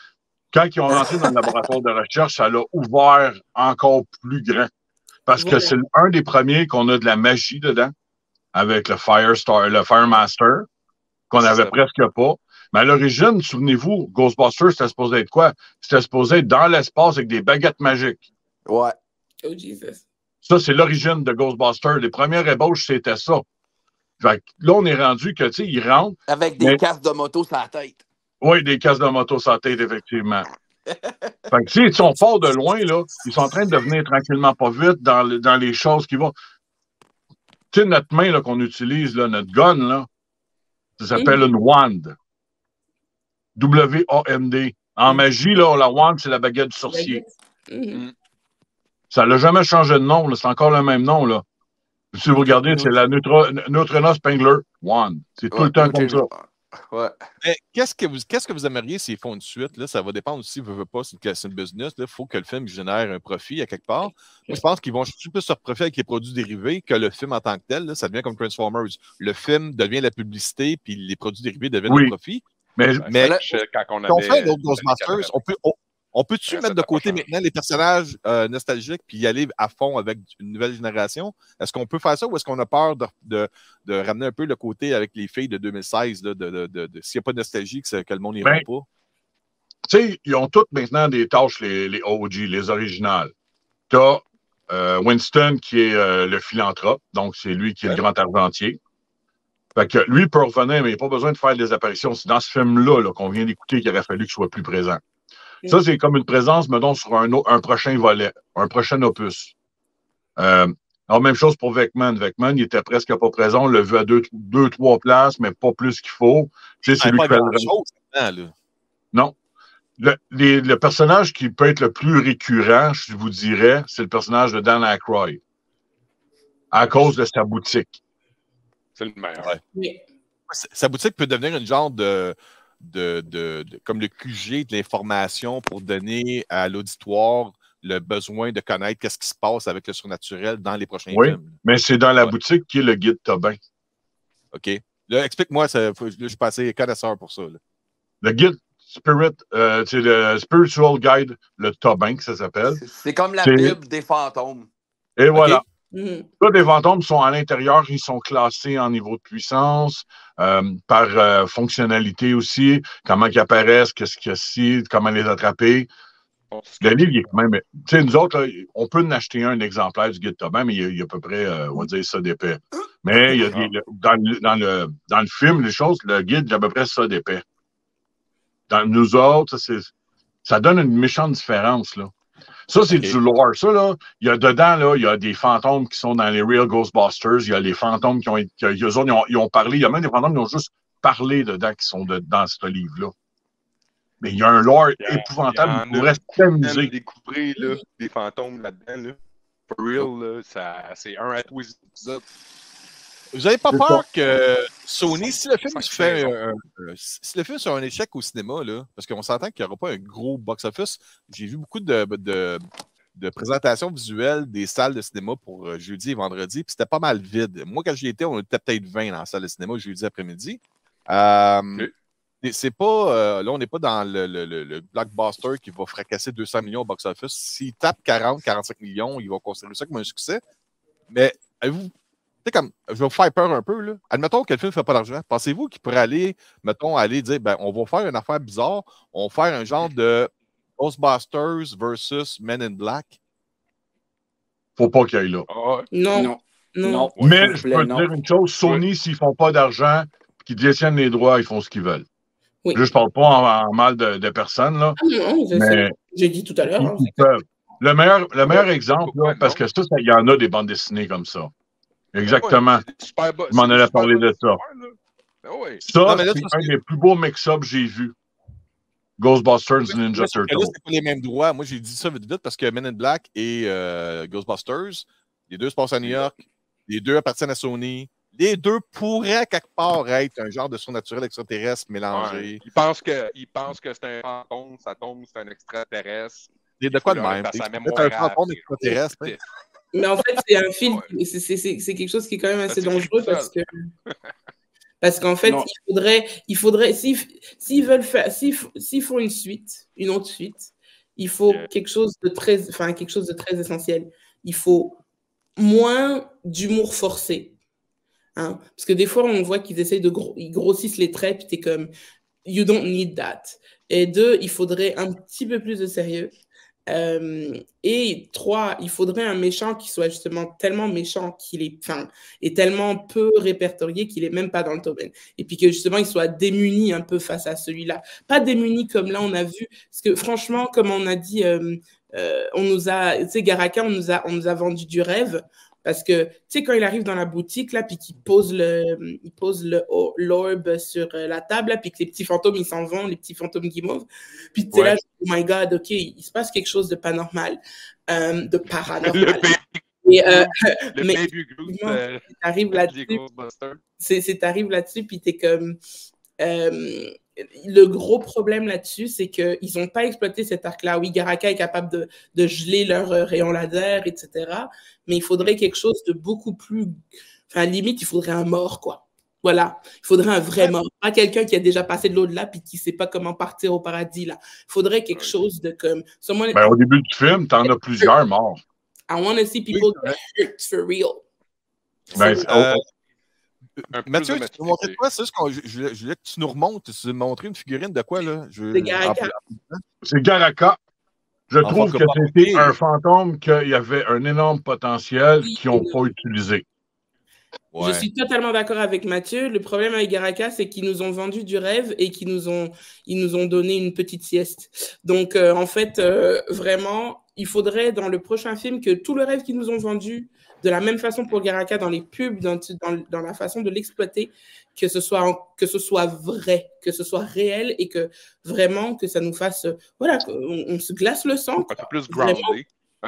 quand ils ont rentré dans le laboratoire de recherche, ça l'a ouvert encore plus grand. Parce que c'est un des premiers qu'on a de la magie dedans, avec le Firemaster, qu'on n'avait presque pas. Mais à l'origine, souvenez-vous, Ghostbusters, c'était supposé être quoi? C'était supposé être dans l'espace avec des baguettes magiques. Ouais. Oh, Jesus. Ça, c'est l'origine de Ghostbusters. Les premières ébauches, c'était ça. Fait que là, on est rendu que, tu sais, ils rentrent. Avec des casques de moto sur la tête. Oui, des casques de moto sur la tête, effectivement. Fait que, si ils sont forts de loin, là, ils sont en train de devenir tranquillement pas vite dans les choses qui vont. Tu sais, notre main là, qu'on utilise, là, notre gun, là, ça s'appelle une wand. W-A-N-D. En magie, là, la wand, c'est la baguette du sorcier. Ça n'a jamais changé de nom, c'est encore le même nom, là. Si vous regardez, c'est la Neutrino Spengler Wand. C'est tout le temps comme ça. Ouais. Qu'est-ce que vous aimeriez s'ils font une suite? Là? Ça va dépendre aussi, veut pas, c'est une business. Il faut que le film génère un profit à quelque part. Moi, je pense qu'ils vont plus se profiter avec les produits dérivés que le film en tant que tel. Là. Ça devient comme Transformers. Le film devient la publicité, puis les produits dérivés deviennent le profit. Mais quand on fait d'autres Ghostbusters, on peut-tu mettre de côté maintenant les personnages nostalgiques puis y aller à fond avec une nouvelle génération? Est-ce qu'on peut faire ça ou est-ce qu'on a peur de ramener un peu le côté avec les filles de 2016, là, s'il n'y a pas de nostalgie, que le monde n'ira pas? Tu sais, ils ont toutes maintenant des tâches, les OG, les originales. Tu as Winston qui est le philanthrope, donc c'est lui qui est le grand argentier. Fait que lui peut revenir, mais il n'y a pas besoin de faire des apparitions. C'est dans ce film-là qu'on vient d'écouter qu'il aurait fallu qu'il soit plus présent. Ça, c'est comme une présence, mettons, sur un prochain volet, un prochain opus. Alors, même chose pour Venkman. Venkman, il était presque pas présent. On l'a vu à deux, trois places, mais pas plus qu'il faut. Tu sais, c'est lui qui fait le... Non. Le personnage qui peut être le plus récurrent, je vous dirais, c'est le personnage de Dan Aykroyd. À cause de sa boutique. C'est le meilleur. Oui. Sa boutique peut devenir une genre comme le QG de l'information pour donner à l'auditoire le besoin de connaître qu'est-ce qui se passe avec le surnaturel dans les prochains films. Oui, mais c'est dans la boutique qui est le guide Tobin. OK. Là, explique-moi, je suis passé connaisseur pour ça. Là. Le guide Spirit, c'est le Spiritual Guide, le Tobin, que ça s'appelle. C'est comme la Bible des fantômes. Et voilà. Là, les fantômes sont à l'intérieur, ils sont classés en niveau de puissance, par fonctionnalité aussi, comment ils apparaissent, qu'est-ce qu'il y a ici, comment les attraper. Le livre, il est quand même. Tu sais, nous autres, là, on peut en acheter un exemplaire du guide Tobin, mais il y a à peu près, on va dire ça d'épais. Mais il y a dans le film, les choses, le guide, il y a à peu près ça d'épais. Dans nous autres, ça donne une méchante différence, là. Ça, c'est du lore. Ça, là, il y a dedans, là, il y a des fantômes qui sont dans les Real Ghostbusters. Il y a les fantômes qui ont parlé. Il y a même des fantômes qui ont juste parlé dedans, qui sont dans ce livre-là. Mais il y a un lore épouvantable. Il pourrait s'amuser. Découvrir là, des fantômes là-dedans. Là. For real, là, c'est un à tous les épisodes. Vous n'avez pas peur que Sony, si le film fait si le film soit un échec au cinéma, là, parce qu'on s'entend qu'il n'y aura pas un gros box-office, j'ai vu beaucoup de présentations visuelles des salles de cinéma pour jeudi et vendredi, puis c'était pas mal vide. Moi, quand j'y étais, on était peut-être 20 dans la salle de cinéma jeudi après-midi. C'est pas, là, on n'est pas dans le blockbuster qui va fracasser 200 millions au box-office. S'il tape 40-45 millions, il va considérer ça comme un succès. Mais avez-vous sais, comme, je vais vous faire peur un peu, là. Admettons que le film ne fait pas d'argent. Pensez-vous qu'il pourrait aller, mettons, aller dire, ben, on va faire une affaire bizarre, on va faire un genre de Ghostbusters versus Men in Black? Faut pas qu'il y ait là. Non. Mais je peux te dire une chose, Sony, s'ils font pas d'argent, qu'ils détiennent les droits, ils font ce qu'ils veulent. Oui. Là, je parle pas en mal de personne, là. Non, mais j'ai dit tout à l'heure. Le meilleur exemple, là, parce que ça, il y en a des bandes dessinées comme ça. Exactement. Je m'en allais parler de ça. Ça, c'est un des plus beaux mix-ups que j'ai vu. Ghostbusters Ninja Turtles. C'est pas les mêmes droits. Moi, j'ai dit ça vite parce que Men in Black et Ghostbusters, les deux se passent à New York, les deux appartiennent à Sony. Les deux pourraient quelque part être un genre de surnaturel extraterrestre mélangé. Ouais. Ils pensent que c'est un fantôme, ça tombe, c'est un extraterrestre. Et de quoi de même? C'est un fantôme extraterrestre. Mais en fait, c'est un film, c'est quelque chose qui est quand même assez dangereux parce qu'en fait, il faudrait s'ils veulent faire, s'ils font une autre suite, il faut quelque chose de très essentiel. Il faut moins d'humour forcé. Hein? Parce que des fois, on voit qu'ils essayent ils grossissent les traits, puis t'es comme, you don't need that. Et 2, il faudrait un petit peu plus de sérieux. Et 3, il faudrait un méchant qui soit justement tellement méchant qu'il est, et tellement peu répertorié qu'il est même pas dans le domaine. Et puis que justement, il soit démuni un peu face à celui-là. Pas démuni comme là, on a vu. Parce que franchement, comme on a dit, on nous a, tu sais, Garaka, on nous a vendu du rêve. Parce que, tu sais, quand il arrive dans la boutique, là, puis qu'il pose l'orbe sur la table, là, puis que les petits fantômes, ils s'en vont, les petits fantômes guimauves. Puis tu es là, oh my God, OK, il se passe quelque chose de pas normal, de paranormal. Le baby Groot, t'arrives là-dessus, puis t'es comme... le gros problème là-dessus, c'est qu'ils n'ont pas exploité cet arc-là. Oui, Garaka est capable de geler leur rayon laser, etc. Mais il faudrait quelque chose de beaucoup plus... Enfin, limite, il faudrait un mort, quoi. Voilà. Il faudrait un vrai mort. Pas quelqu'un qui a déjà passé de l'au-delà puis qui ne sait pas comment partir au paradis, là. Il faudrait quelque chose de comme... au début du film, tu en as plusieurs morts. I want to see people get hurt for real. Mathieu, tu veux montrer quoi? C'est juste je voulais que tu nous remontes. Tu veux montrer une figurine de quoi, là? C'est Garaka. C'est Garaka. Je trouve que c'était un fantôme qu'il y avait un énorme potentiel qu'ils n'ont pas utilisé. Ouais. Je suis totalement d'accord avec Mathieu. Le problème avec Garaka, c'est qu'ils nous ont vendu du rêve et qu'ils nous ont donné une petite sieste. Donc, en fait, vraiment, il faudrait dans le prochain film que tout le rêve qu'ils nous ont vendu, de la même façon pour Garaka, dans les pubs, dans la façon de l'exploiter, que ce soit vrai, que ce soit réel et que vraiment que ça nous fasse, voilà, on se glace le sang. Un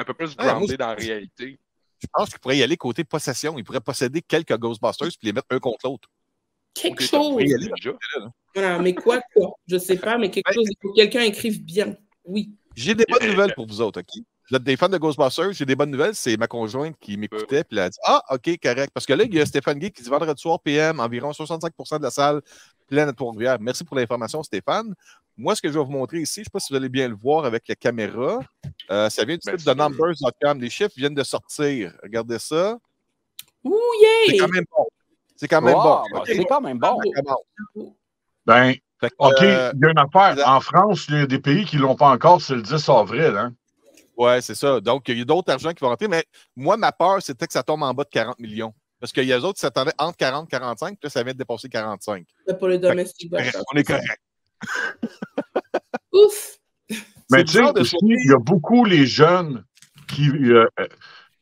peu plus groundé dans la réalité. Je pense qu'il pourrait y aller côté possession. Il pourrait posséder quelques Ghostbusters puis les mettre un contre l'autre. Quelque chose. Voilà, mais quoi? Je sais pas, mais quelque chose. Il faut que quelqu'un écrive bien. Oui. J'ai des bonnes nouvelles pour vous autres, OK? Vous êtes des fans de Ghostbusters, j'ai des bonnes nouvelles. C'est ma conjointe qui m'écoutait, puis elle a dit OK, correct. Parce que là, il y a Stéphane Guy qui dit vendredi soir PM, environ 65% de la salle pleine à Trois-Rivières. Merci pour l'information, Stéphane. Moi, ce que je vais vous montrer ici, je ne sais pas si vous allez bien le voir avec la caméra. Ça vient du site de Numbers.com. Les chiffres viennent de sortir. Regardez ça. Ouh, yeah! C'est quand même bon. C'est quand même bon. Okay. C'est quand même bon. Ben, OK, il y a une affaire. En France, il y a des pays qui ne l'ont pas encore, c'est le 10 avril. Hein? Oui, c'est ça. Donc, il y a d'autres argents qui vont rentrer. Mais moi, ma peur, c'était que ça tombe en bas de 40 millions. Parce qu'il y a d'autres qui s'attendaient entre 40 et 45, puis là, ça vient de dépasser 45. C'est pour le domestique. On est correct. Ouf! Mais tu sais, il y a beaucoup les jeunes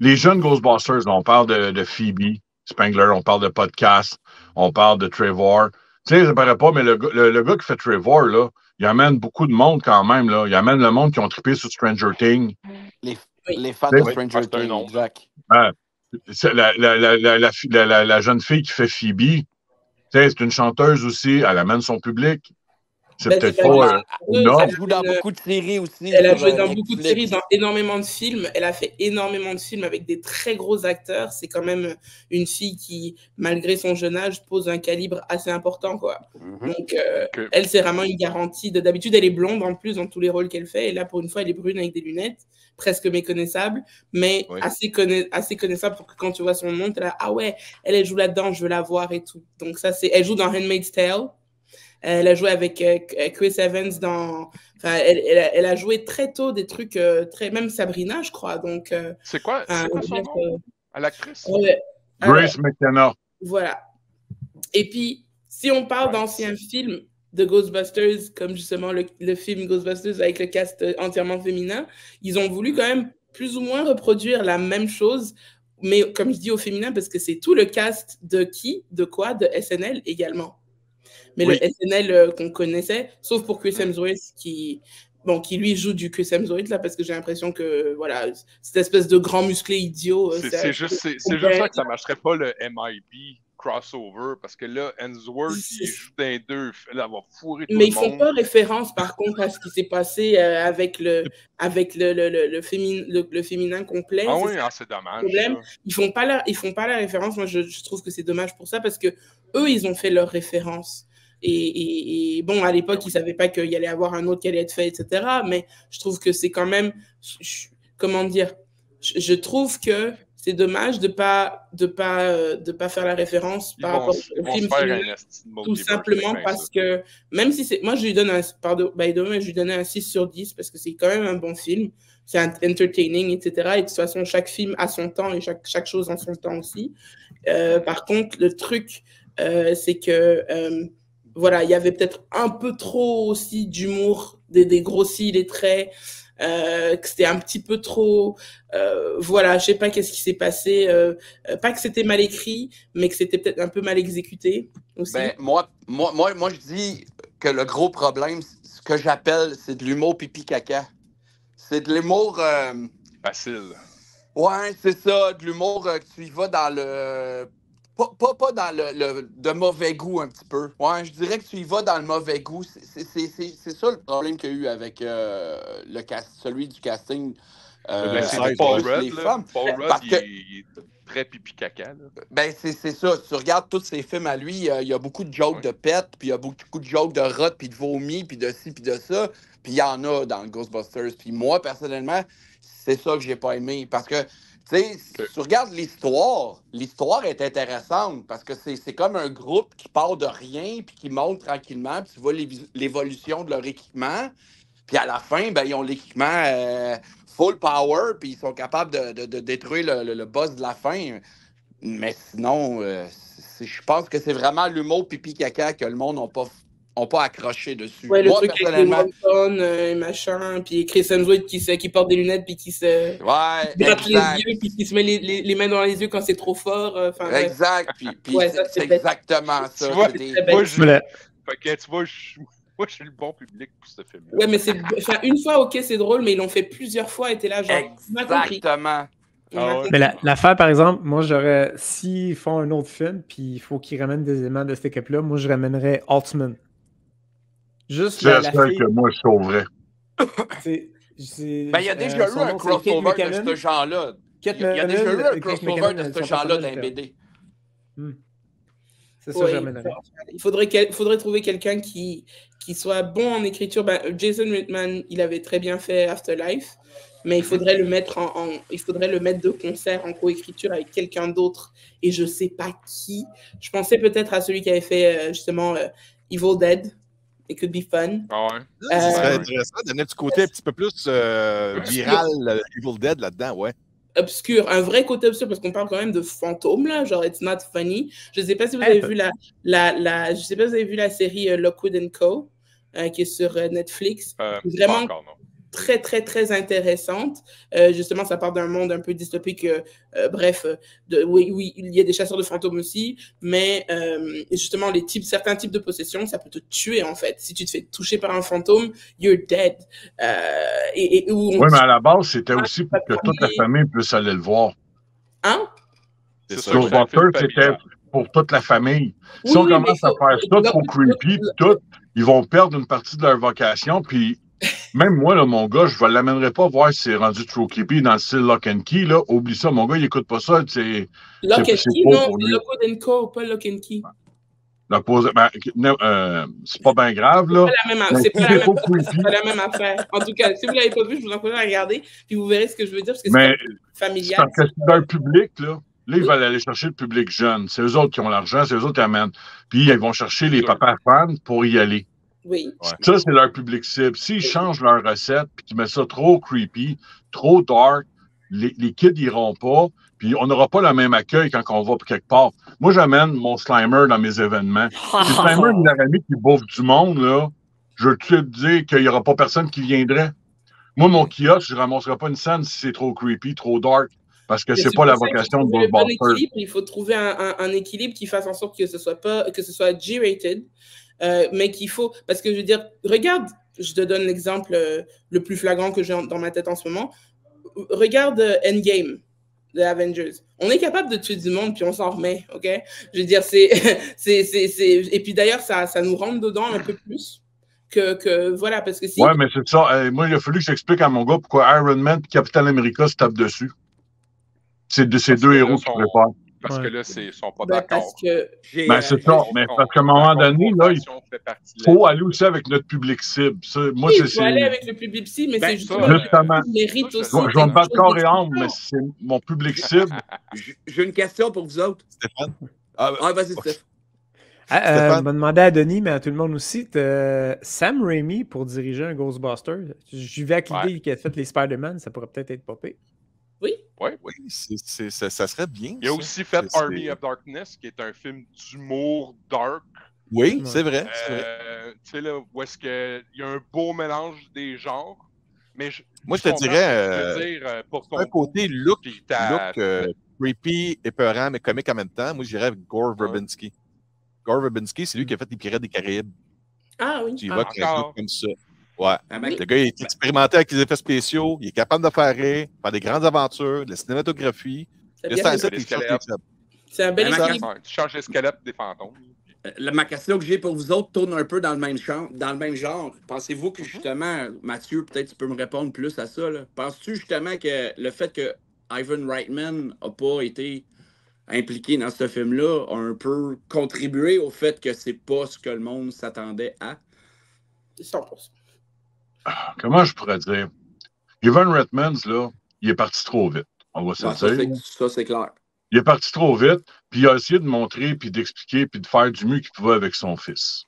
les jeunes Ghostbusters, on parle de Phoebe Spangler, on parle de podcast, on parle de Trevor. Tu sais, ça paraît pas, mais le gars qui fait Trevor, là, il amène beaucoup de monde quand même. Là. Il amène le monde qui ont trippé sur Stranger Things. Les fans de Stranger Things, Jack. La jeune fille qui fait Phoebe, c'est une chanteuse aussi, elle amène son public. C'est peut-être pas Elle joue dans beaucoup de séries aussi. Elle a joué dans beaucoup de séries, dans énormément de films. Elle a fait énormément de films avec des très gros acteurs. C'est quand même une fille qui, malgré son jeune âge, pose un calibre assez important, quoi. Donc, elle, c'est vraiment une garantie. D'habitude, elle est blonde en plus dans tous les rôles qu'elle fait. Et là, pour une fois, elle est brune avec des lunettes, presque méconnaissable, mais assez connaissable pour que quand tu vois son nom, tu es là, ah ouais, elle joue là-dedans, je veux la voir et tout. Donc, ça, elle joue dans Handmaid's Tale. Elle a joué avec Chris Evans dans... Enfin, elle a joué très tôt des trucs, même Sabrina, je crois. Donc, c'est quoi son nom à l'actrice? Grace McKenna. Voilà. Et puis, si on parle d'anciens films de Ghostbusters, comme justement le film Ghostbusters avec le cast entièrement féminin, ils ont voulu quand même plus ou moins reproduire la même chose, mais comme je dis au féminin, parce que c'est tout le cast de qui? De quoi? De SNL également. Mais le SNL qu'on connaissait, sauf pour Chris Hemsworth qui lui joue du Chris Hemsworth là, parce que j'ai l'impression que voilà, cette espèce de grand musclé idiot. C'est juste ça que ça marcherait pas le MIB crossover, parce que là, Hemsworth, il joue dans les deux, là, elle va fourrer tout le monde. Mais ils font pas référence, par contre, à ce qui s'est passé avec le féminin complet. Ah oui, c'est dommage. Ils font pas la référence. Moi, je trouve que c'est dommage pour ça, parce que eux, ils ont fait leur référence. Et bon, à l'époque, ils ne savaient pas qu'il y allait avoir un autre qui allait être fait, etc. Mais je trouve que c'est quand même... Comment dire? Je trouve que c'est dommage de pas faire la référence par rapport au film. Tout simplement parce que, même si c'est... Moi, je lui donne je lui donnais un 6/10 parce que c'est quand même un bon film. C'est entertaining, etc. Et de toute façon, chaque film a son temps et chaque chose en son temps aussi. Par contre, le truc, c'est que... voilà, il y avait peut-être un peu trop aussi d'humour, des grossis, les traits, que c'était un petit peu trop... voilà, je sais pas qu'est-ce qui s'est passé. Pas que c'était mal écrit, mais que c'était peut-être un peu mal exécuté aussi. Ben, moi, je dis que le gros problème, ce que j'appelle, c'est de l'humour pipi-caca. C'est de l'humour... facile. Ouais, c'est ça, de l'humour que tu y vas dans le... Pas dans le de mauvais goût un petit peu. Ouais, je dirais que tu y vas dans le mauvais goût. C'est ça le problème qu'il y a eu avec celui du casting. C'est Paul Rudd, là. Paul Rudd, il est très pipi-caca. Ben, c'est ça. Tu regardes tous ses films à lui, il y a beaucoup de jokes de pète, puis il y a beaucoup de jokes de rot, puis de vomi, puis de ci, puis de ça. Puis il y en a dans Ghostbusters. Puis moi, personnellement, c'est ça que j'ai pas aimé. Parce que tu sais, si tu regardes l'histoire est intéressante parce que c'est comme un groupe qui part de rien puis qui monte tranquillement, puis tu vois l'évolution de leur équipement. Puis à la fin, ben, ils ont l'équipement full power, puis ils sont capables de détruire le boss de la fin. Mais sinon, je pense que c'est vraiment l'humour pipi-caca que le monde n'a pas accroché dessus. Ouais, le truc avec les machin, puis Chris Hemsworth qui porte des lunettes, puis qui se gratte les yeux, puis qui se met les mains dans les yeux quand c'est trop fort. Exact, puis c'est exactement ça. Tu vois, moi, je suis le bon public pour ce film-là. Ouais, mais une fois, ok, c'est drôle, mais ils l'ont fait plusieurs fois, et t'es là, genre, exactement. Mais l'affaire, par exemple, moi, s'ils font un autre film, puis il faut qu'ils ramènent des éléments de cette équipe-là, moi, je ramènerais Altman. Juste c'est ça que moi, je sauverais. Il y a déjà eu un crossover de ce genre-là. Il y a déjà eu un crossover de ce genre-là dans les BD. C'est ça que j'amènerais. Il faudrait trouver quelqu'un qui soit bon en écriture. Jason Reitman, il avait très bien fait Afterlife, mais il faudrait le mettre de concert en coécriture avec quelqu'un d'autre. Et je sais pas qui. Je pensais peut-être à celui qui avait fait justement Evil Dead. It could be fun. Ça serait intéressant de donner du côté un petit peu plus viral, Evil Dead là-dedans, ouais. Obscur, un vrai côté obscur, parce qu'on parle quand même de fantômes, là, genre It's Not Funny. Je ne sais pas si vous avez vu je sais pas si vous avez vu la série Lockwood & Co, qui est sur Netflix. Vraiment encore, non. Très, très, très intéressante. Justement, ça part d'un monde un peu dystopique. Bref, oui, il y a des chasseurs de fantômes aussi, mais justement, certains types de possessions, ça peut te tuer, en fait. Si tu te fais toucher par un fantôme, you're dead. Oui, mais à la base, c'était aussi pour que toute la famille puisse aller le voir. Hein? Ghostbusters, c'était pour toute la famille. Si on commence à faire ça trop creepy, tout, ils vont perdre une partie de leur vocation, puis même moi, là, mon gars, je ne l'amènerai pas voir si c'est rendu trop creepy dans le style Lock and Key, là. Oublie ça, mon gars, il n'écoute pas ça. Lock and Key, non, c'est Lock and Co, pas Lock and Key. C'est pas bien grave, là. C'est pas la même affaire. En tout cas, si vous ne l'avez pas vu, je vous encourage à regarder, puis vous verrez ce que je veux dire, parce que c'est familial. Parce que dans le public, là, ils veulent aller chercher le public jeune. C'est eux autres qui ont l'argent, c'est eux autres qui amènent. Puis ils vont chercher les papas fans pour y aller. Oui. Ça, c'est leur public cible. S'ils changent leur recette et qu'ils mettent ça trop creepy, trop dark, les kids n'iront pas, puis on n'aura pas le même accueil quand on va quelque part. Moi, j'amène mon Slimer dans mes événements. Si Slimer, il a ami qui bouffe du monde, là, je veux te dire qu'il n'y aura pas personne qui viendrait. Moi, mon kiosque, je ne ramasserai pas une scène si c'est trop creepy, trop dark, parce que c'est pas la vocation de Ghostbusters. Il faut trouver un équilibre qui fasse en sorte que ce soit G-rated. Mais qu'il faut, parce que je veux dire, regarde, je te donne l'exemple le plus flagrant que j'ai dans ma tête en ce moment. Regarde Endgame de Avengers. On est capable de tuer du monde puis on s'en remet, ok? Je veux dire, et puis d'ailleurs, ça nous rentre dedans un peu plus que voilà, parce que si. Ouais, mais c'est ça. Moi, il a fallu que j'explique à mon gars pourquoi Iron Man et Captain America se tapent dessus. C'est de ces deux héros qui préparent. Parce que là, ils ne sont pas d'accord. C'est ça. Mais parce qu'à un moment donné, là, il faut aller aussi avec notre public cible. Moi, il faut aller avec le public cible, mais c'est justement. Il mérite aussi. Je vais me battre corps et âme, mais c'est mon public cible. J'ai une question pour vous autres. Stéphane? Vas-y, Stéphane. Je me demandais à Denis, mais à tout le monde aussi, Sam Raimi pour diriger un Ghostbuster. J'y vais avec l'idée qu'il a fait les Spider-Man, ça pourrait peut-être être popé. Oui. Ça serait bien. Il a aussi fait Army of Darkness, qui est un film d'humour dark. Oui, c'est vrai. Tu sais, là, où est-ce qu'il y a un beau mélange des genres. Mais moi, je te dirais, pour un côté look creepy, épeurant, mais comique en même temps, moi, je dirais avec Gore Verbinski. Gore Verbinski, c'est lui qui a fait Les Pirates des Caraïbes. Ah oui. Tu vois comme ça. Ouais. Le gars, il est expérimenté avec les effets spéciaux, il est capable de faire rire, faire des grandes aventures, de la cinématographie. C'est un bel équilibre. Tu changes les squelettes des fantômes. Ma question que j'ai pour vous autres tourne un peu dans le même genre. Pensez-vous que justement, Mathieu, peut-être tu peux me répondre plus à ça. Penses-tu justement que le fait que Ivan Reitman n'a pas été impliqué dans ce film-là a un peu contribué au fait que c'est pas ce que le monde s'attendait à? 100%. Comment je pourrais dire? Ivan Reitman, là, il est parti trop vite. On va se dire. Ça, c'est clair. Il est parti trop vite, puis il a essayé de montrer, puis d'expliquer, puis de faire du mieux qu'il pouvait avec son fils.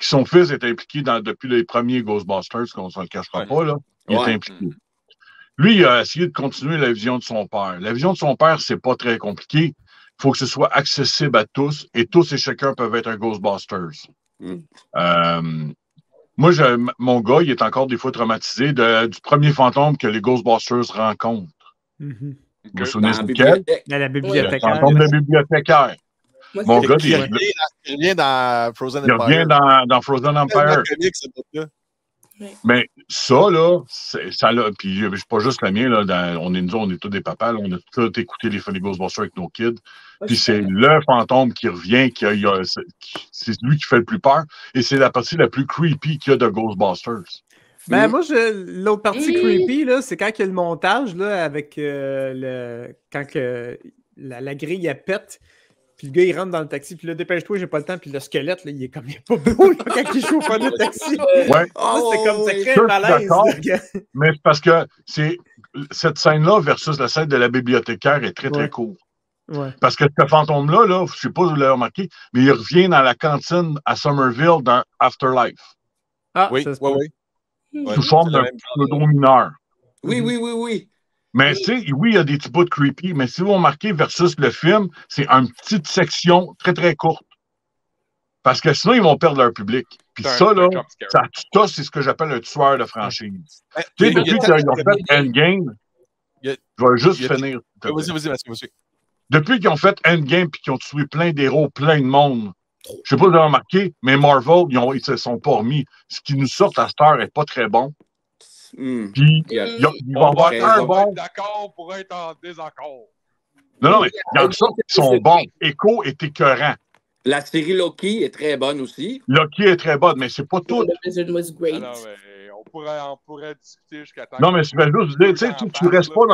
Son fils est impliqué depuis les premiers Ghostbusters, qu'on ne se le cachera pas, là. Il est impliqué. Lui, il a essayé de continuer la vision de son père. La vision de son père, c'est pas très compliqué. Il faut que ce soit accessible à tous, et tous et chacun peuvent être un Ghostbusters. Moi, mon gars, il est encore des fois traumatisé du premier fantôme que les Ghostbusters rencontrent. Vous vous souvenez de lequel? La bibliothécaire. Le fantôme de la bibliothécaire. Mon gars, il revient dans Frozen Empire. Il revient dans Frozen Empire. Mais ça, là, puis c'est pas juste le mien, là, on est tous des papas, là, on a tous écouté les Ghostbusters avec nos kids. Puis c'est le fantôme qui revient, c'est lui qui fait le plus peur. Et c'est la partie la plus creepy qu'il y a de Ghostbusters. Ben, moi, l'autre partie creepy, là, c'est quand il y a le montage, là, avec quand la grille, elle pète, puis le gars, il rentre dans le taxi, puis là, dépêche-toi, j'ai pas le temps, puis le squelette, là, il est comme, il est pas beau, là, quand il chauffe le taxi. Ouais. C'est comme, ça crée un malaise. Mais c'est parce que cette scène-là versus la scène de la bibliothécaire est très, très courte. Ouais. Parce que ce fantôme-là, je ne sais pas si vous l'avez remarqué, mais il revient dans la cantine à Somerville dans Afterlife. Ah, oui. Sous forme d'un pseudo-mineur. Oui. Mais tu sais, oui, il y a des petits bouts de creepy, mais si vous remarquez versus le film, c'est une petite section très, très courte. Parce que sinon, ils vont perdre leur public. Puis ça, là, c'est ce que j'appelle un tueur de franchise. Tu sais, depuis qu'ils ont fait Endgame, je vais juste finir. Vas-y. Depuis qu'ils ont fait Endgame et qu'ils ont tué plein d'héros, plein de monde, je ne sais pas si vous avez remarqué, mais Marvel, ils se sont pas remis. Ce qui nous sort à cette heure n'est pas très bon. Puis, ils vont avoir un bon. D'accord pour être en désaccord. Non, mais il y en a qui sont bons. Echo est écœurant. La série Loki est très bonne aussi. Loki est très bonne, mais c'est pas tout. Alors, on pourrait discuter jusqu'à temps. Non, mais c'est juste dire, tu sais, tu restes pas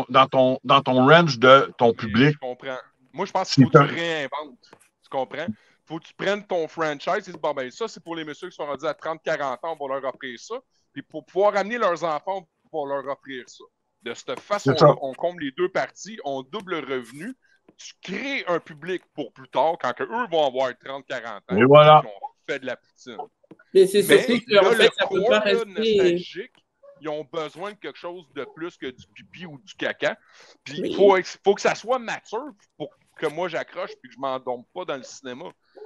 dans ton range de ton public. Je comprends. Moi, je pense qu'il faut que tu réinventes. Tu comprends? Faut que tu prennes ton franchise et dis, bon, ben, ça, c'est pour les messieurs qui sont rendus à 30-40 ans, on va leur offrir ça. Puis pour pouvoir amener leurs enfants, on va leur offrir ça. De cette façon-là, on comble les deux parties, on double le revenu. Tu crées un public pour plus tard, quand eux vont avoir 30-40 ans. Et voilà. Puis on fait de la poutine. Mais c'est surtout que, en fait, ça peut pas rester... nostalgique, ils ont besoin de quelque chose de plus que du pipi ou du caca. Puis il faut que ça soit mature pour que moi j'accroche et que je m'endorme pas dans le cinéma.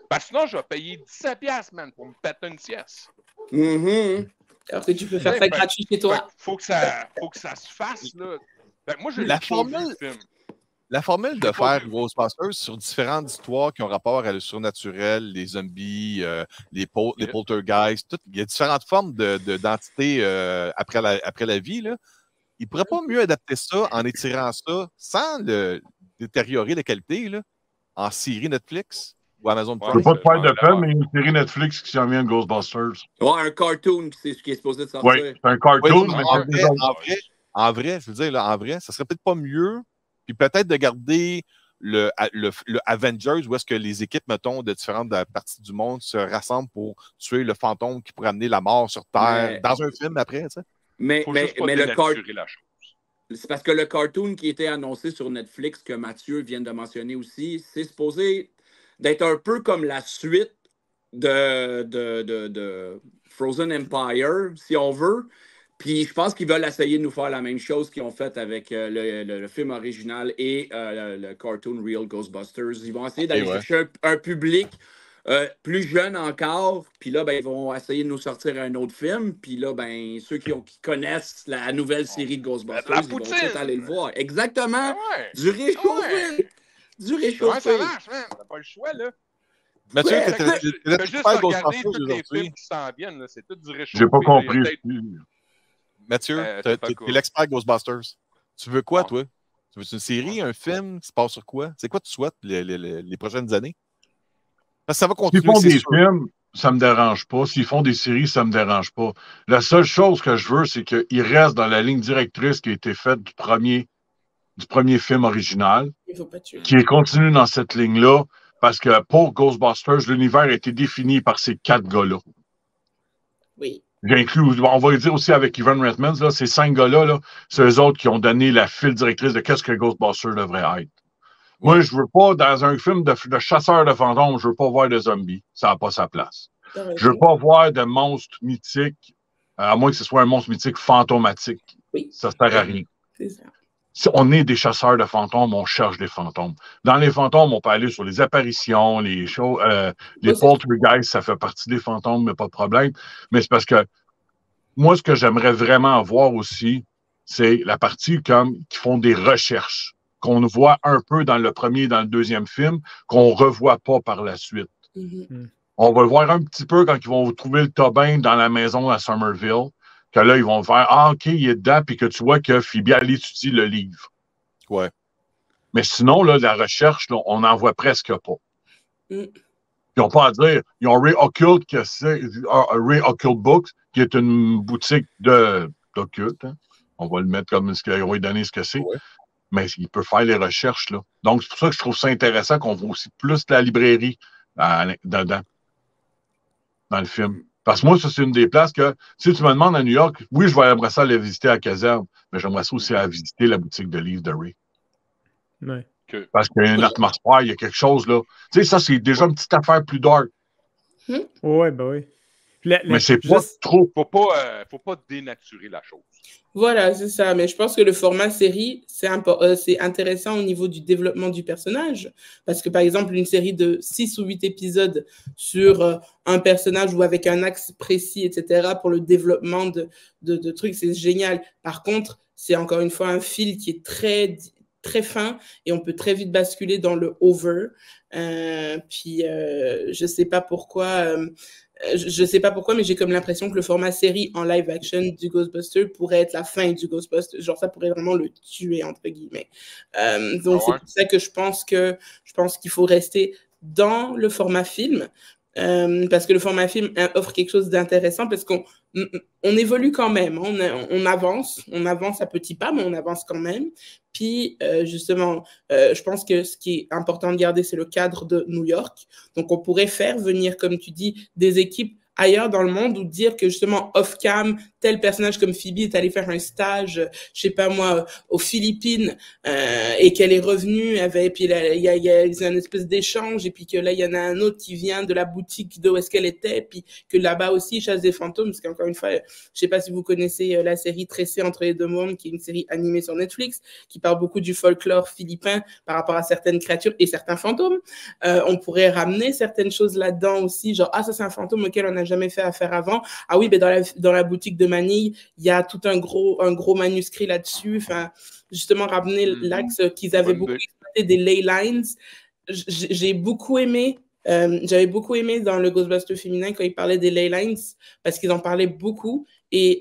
Parce que sinon, je vais payer 17$, man, pour me péter une sieste. Alors que tu peux faire ça gratuit chez toi. Faut que ça se fasse, là. Moi, j'ai La formule de faire Ghostbusters sur différentes histoires qui ont rapport à le surnaturel, les zombies, les poltergeists, il y a différentes formes d'entités après la vie. Là. Ils ne pourraient pas mieux adapter ça en étirant ça sans détériorer la qualité là, en série Netflix ou Amazon Prime. Je ne veux pas te faire de peine, mais une série Netflix qui s'en vient de Ghostbusters. Ouais, un cartoon, c'est ce qui est supposé de sortir. Oui, c'est un cartoon, mais en vrai, je veux dire, là, en vrai, ça serait peut-être pas mieux. Puis peut-être de garder le Avengers, où est-ce que les équipes, mettons, de différentes parties du monde se rassemblent pour tuer le fantôme qui pourrait amener la mort sur Terre dans un film après, tu sais. Mais le cartoon... C'est parce que le cartoon qui était annoncé sur Netflix, que Mathieu vient de mentionner aussi, c'est supposé d'être un peu comme la suite de Frozen Empire, si on veut. Puis je pense qu'ils veulent essayer de nous faire la même chose qu'ils ont fait avec le film original et le cartoon Real Ghostbusters. Ils vont essayer d'aller chercher un public plus jeune encore. Puis là, ben, ils vont essayer de nous sortir un autre film. Puis là, ben, ceux qui connaissent la nouvelle série de Ghostbusters, ils vont peut-être aller le voir. Exactement. Du réchauffé. Du réchauffé. Ouais, ça marche, man. T'as pas le choix, là. Mathieu, t'as juste regarder tous les films qui s'en viennent. C'est tout du réchauffé. J'ai pas compris. Mathieu, t'es l'expert Ghostbusters. Tu veux quoi, toi? Tu veux une série, un film? Tu se passe sur quoi? C'est quoi tu souhaites les prochaines années? Parce que ça va continuer. S'ils font des films, ça me dérange pas. S'ils font des séries, ça me dérange pas. La seule chose que je veux, c'est qu'ils restent dans la ligne directrice qui a été faite du premier film original, qui est continu dans cette ligne-là, parce que pour Ghostbusters, l'univers a été défini par ces 4 gars-là. Oui. J'inclus, on va le dire aussi avec Ivan Reitman, là, ces 5 gars-là, là, c'est eux autres qui ont donné la file directrice de qu'est-ce que Ghostbusters devrait être. Moi, je veux pas, dans un film de chasseur de fantômes, je veux pas voir de zombies. Ça n'a pas sa place. Je veux pas voir de monstres mythiques, à moins que ce soit un monstre mythique fantomatique. Oui. Ça sert à rien. C'est ça. Si on est des chasseurs de fantômes, on cherche des fantômes. Dans les fantômes, on peut aller sur les apparitions, les shows, les poltergeists, ça fait partie des fantômes, mais pas de problème. Mais c'est parce que moi, ce que j'aimerais vraiment voir aussi, c'est la partie qui font des recherches, qu'on voit un peu dans le premier et dans le deuxième film, qu'on ne revoit pas par la suite. On va le voir un petit peu quand ils vont trouver le Tobin dans la maison à Somerville, que là, ils vont faire « Ah, OK, il est dedans », puis que tu vois que Phoebe, elle étudie le livre. Ouais. Mais sinon, là, la recherche, là, on n'en voit presque pas. Ils n'ont pas à dire. Ils ont Ray Occult, Ray Occult Books, qui est une boutique d'occulte. Hein. On va le mettre comme ce qu'on va lui donner ce que c'est. Ouais. Mais il peut faire les recherches, là. Donc, c'est pour ça que je trouve ça intéressant qu'on voit aussi plus la librairie dedans, dans le film. Parce que moi, ça, c'est une des places que, si tu me demandes à New York, oui, je vais aimerais ça aller visiter à la caserne, mais j'aimerais ça aussi aller visiter la boutique de livres de Ray. Ouais. Parce qu'il y a une atmosphère, il y a quelque chose, là. Tu sais, ça, c'est déjà une petite affaire plus dark. Ouais, ben oui. Mais c'est pas trop. Faut pas dénaturer la chose. Voilà, c'est ça. Mais je pense que le format série, c'est intéressant au niveau du développement du personnage. Parce que, par exemple, une série de 6 ou 8 épisodes sur un personnage ou avec un axe précis, etc., pour le développement de trucs, c'est génial. Par contre, c'est encore une fois un fil qui est très fin et on peut très vite basculer dans le over. Je sais pas pourquoi... je sais pas pourquoi, mais j'ai comme l'impression que le format série en live action du Ghostbuster pourrait être la fin du Ghostbuster. Genre, ça pourrait vraiment le tuer, entre guillemets. Donc, c'est pour ça que je pense qu'il faut rester dans le format film. Parce que le format film offre quelque chose d'intéressant parce qu'on évolue quand même, on avance à petits pas, mais on avance quand même. Puis justement, je pense que ce qui est important de garder, c'est le cadre de New York. Donc on pourrait faire venir, comme tu dis, des équipes ailleurs dans le monde ou dire que justement off-cam, tel personnage comme Phoebe est allé faire un stage, je sais pas moi, aux Philippines et qu'elle est revenue et puis il y a une espèce d'échange et puis que là il y en a un autre qui vient de la boutique de où est-ce qu'elle était puis que là-bas aussi il chasse des fantômes parce qu'encore une fois, je sais pas si vous connaissez la série Tressé entre les deux mondes qui est une série animée sur Netflix qui parle beaucoup du folklore philippin par rapport à certaines créatures et certains fantômes. On pourrait ramener certaines choses là-dedans aussi, genre ça c'est un fantôme auquel on n'a jamais fait affaire avant. Ah oui, ben dans la boutique de Manille, il y a tout un gros manuscrit là-dessus. Enfin, justement, ramener l'axe qu'ils avaient beaucoup exploité des ley lines. J'ai beaucoup aimé. J'avais beaucoup aimé dans le Ghostbusters féminin quand ils parlaient des ley lines parce qu'ils en parlaient beaucoup et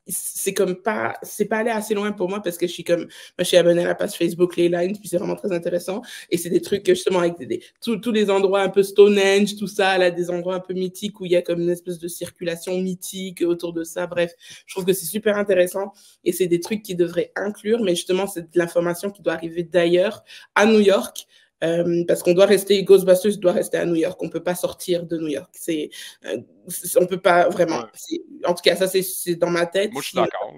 c'est pas allé assez loin pour moi parce que moi je suis abonnée à la page Facebook Ley Lines puis c'est vraiment très intéressant et c'est des trucs que justement avec tous les endroits un peu Stonehenge, tout ça, là, des endroits un peu mythiques où il y a comme une espèce de circulation mythique autour de ça. Bref, je trouve que c'est super intéressant et c'est des trucs qui devraient inclure, mais justement c'est de l'information qui doit arriver d'ailleurs à New York. Parce qu'on doit Ghostbusters doit rester à New York. On ne peut pas sortir de New York. On ne peut pas vraiment. Ouais. En tout cas, ça, c'est dans ma tête. Moi, je suis d'accord.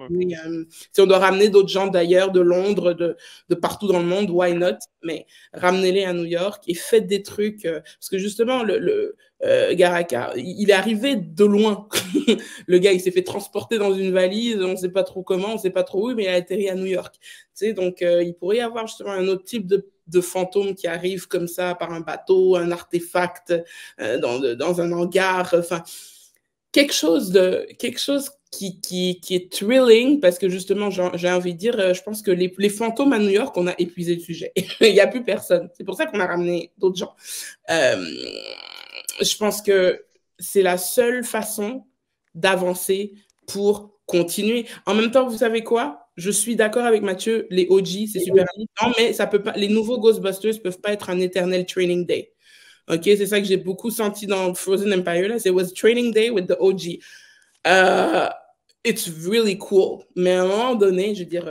Si on doit ramener d'autres gens d'ailleurs, de Londres, de partout dans le monde, why not? Mais ramenez-les à New York et faites des trucs. Parce que justement, Garaka, il est arrivé de loin. Le gars, il s'est fait transporter dans une valise. On ne sait pas trop comment, on ne sait pas trop où, mais il a atterri à New York. Tu sais, donc, il pourrait y avoir justement un autre type de fantômes qui arrivent comme ça par un bateau, un artefact dans un hangar, enfin quelque chose qui est thrilling parce que justement j'ai envie de dire je pense que les fantômes à New York on a épuisé le sujet. Il n'y a plus personne, c'est pour ça qu'on a ramené d'autres gens. Je pense que c'est la seule façon d'avancer pour continuer. En même temps, vous savez quoi? Je suis d'accord avec Mathieu, les OG, c'est super important, mais ça peut pas, les nouveaux Ghostbusters ne peuvent pas être un éternel training day. OK, c'est ça que j'ai beaucoup senti dans Frozen Empire, là. C'est was training day with the OG. It's really cool. Mais à un moment donné, je veux dire,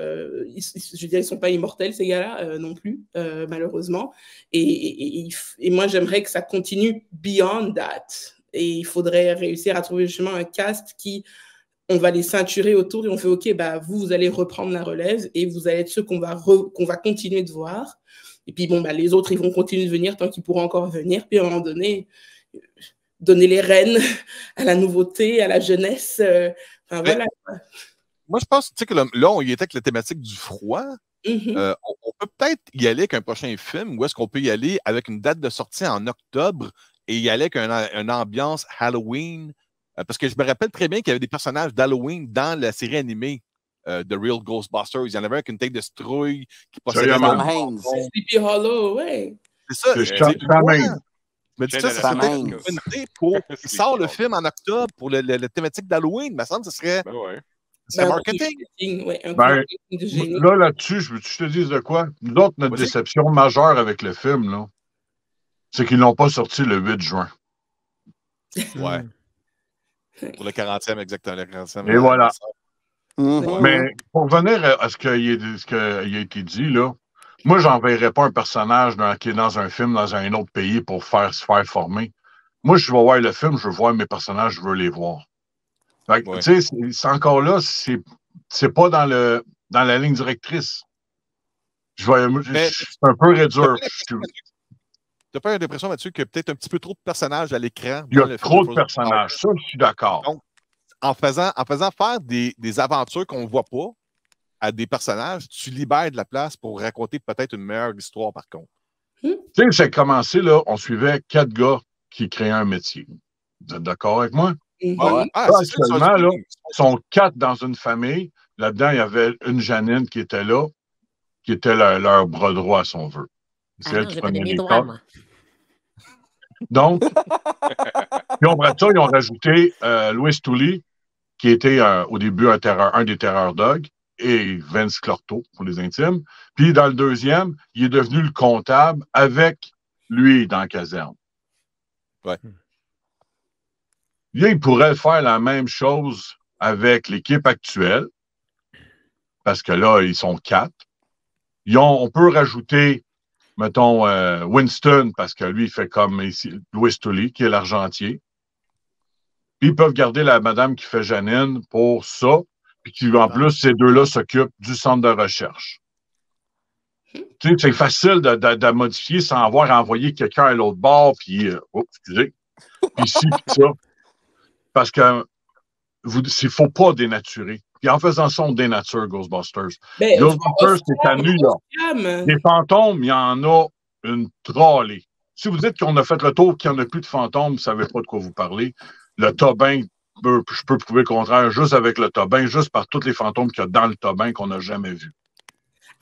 ils sont pas immortels, ces gars-là, non plus, malheureusement. Et moi, j'aimerais que ça continue beyond that. Et il faudrait réussir à trouver justement un cast qui... on va les ceinturer autour et on fait OK, bah vous allez reprendre la relève et vous allez être ceux qu'on va continuer de voir. Et puis bon, bah les autres, ils vont continuer de venir tant qu'ils pourront encore venir. Puis à un moment donné, donner les rênes à la nouveauté, à la jeunesse. Enfin voilà. Moi, je pense que là, on y était avec la thématique du froid. Mm-hmm. On peut peut-être y aller avec un prochain film ou est-ce qu'on peut y aller avec une date de sortie en octobre et y aller avec une ambiance Halloween? Parce que je me rappelle très bien qu'il y avait des personnages d'Halloween dans la série animée de Real Ghostbusters. Il y en avait un avec une tête de citrouille qui possédait Tom Hanks. Sleepy Hollow, ouais. C'est ça. Je me dis ça serait une bonne idée pour qu'il sort le film en octobre pour la thématique d'Halloween. Il me semble que ce serait marketing. Ouais, là-dessus, je te dise de quoi? Nous autres, notre déception majeure avec le film, là, c'est qu'ils ne l'ont pas sorti le 8 juin. Ouais. Pour le 40e, exactement. Le 40e, et voilà. Mais pour revenir à ce qui a été dit, là, moi, je n'enverrais pas un personnage qui est dans un film dans un autre pays pour se faire former. Moi, je vais voir le film, je veux voir mes personnages, je veux les voir. Tu sais, c'est encore là, c'est pas dans la ligne directrice. C'est un peu réduire. T'as pas l'impression, Mathieu, qu'il y a peut-être un petit peu trop de personnages à l'écran? Il y a trop de personnages, ça, je suis d'accord. Donc, en faisant faire des aventures qu'on ne voit pas à des personnages, tu libères de la place pour raconter peut-être une meilleure histoire, par contre. Tu sais, ça a commencé, là, on suivait 4 gars qui créaient un métier. Vous êtes d'accord avec moi? Actuellement, là, ils sont 4 dans une famille. Là-dedans, il y avait une Janine qui était là, qui était leur bras droit, si on veut. C'est elle qui prenait les cas. Donc, puis après ça, ils ont rajouté Louis Tooley, qui était au début un des Terror Dogs, et Vince Clorto pour les intimes. Puis dans le deuxième, il est devenu le comptable avec lui est dans la caserne. Ouais. Là, il pourrait faire la même chose avec l'équipe actuelle, parce que là, ils sont 4. On peut rajouter, mettons, Winston, parce que lui, il fait comme ici, Louis Tully, qui est l'argentier. Puis ils peuvent garder la madame qui fait Janine pour ça, puis qui, en plus, ces deux-là s'occupent du centre de recherche. Tu sais, c'est facile de modifier sans avoir à envoyer quelqu'un à l'autre bord, puis, excusez, puis ici, puis ça. Parce que il ne faut pas dénaturer. Puis en faisant ça, on dénature Ghostbusters. Ghostbusters, c'est à New York. Les fantômes, il y en a une trollée. Si vous dites qu'on a fait le tour, qu'il n'y en a plus de fantômes, vous ne savez pas de quoi vous parlez. Le Tobin, je peux prouver le contraire, juste avec le Tobin, juste par tous les fantômes qu'il y a dans le Tobin qu'on n'a jamais vus.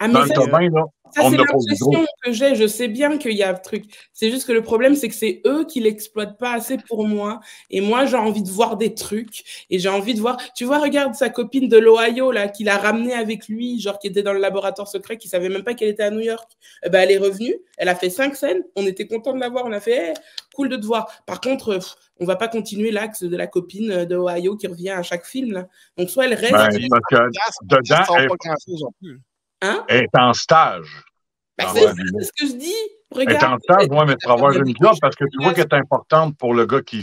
Ah, mais ça, c'est l'impression que j'ai. Je sais bien qu'il y a un truc. C'est juste que le problème, c'est que c'est eux qui l'exploitent pas assez pour moi. Et moi, j'ai envie de voir des trucs. Et j'ai envie de voir... Tu vois, regarde sa copine de l'Ohio, là, qu'il a ramenée avec lui, genre qui était dans le laboratoire secret, qui savait même pas qu'elle était à New York. Eh ben, elle est revenue. Elle a fait 5 scènes. On était contents de la voir. On a fait cool de te voir. Par contre, on va pas continuer l'axe de la copine de Ohio qui revient à chaque film, là. Donc, soit elle reste... parce que dedans, elle est en stage. Ben, c'est ce que je dis. Regarde, elle est en stage, oui, mais pour avoir une job, parce que tu vois qu'elle est importante pour le gars qui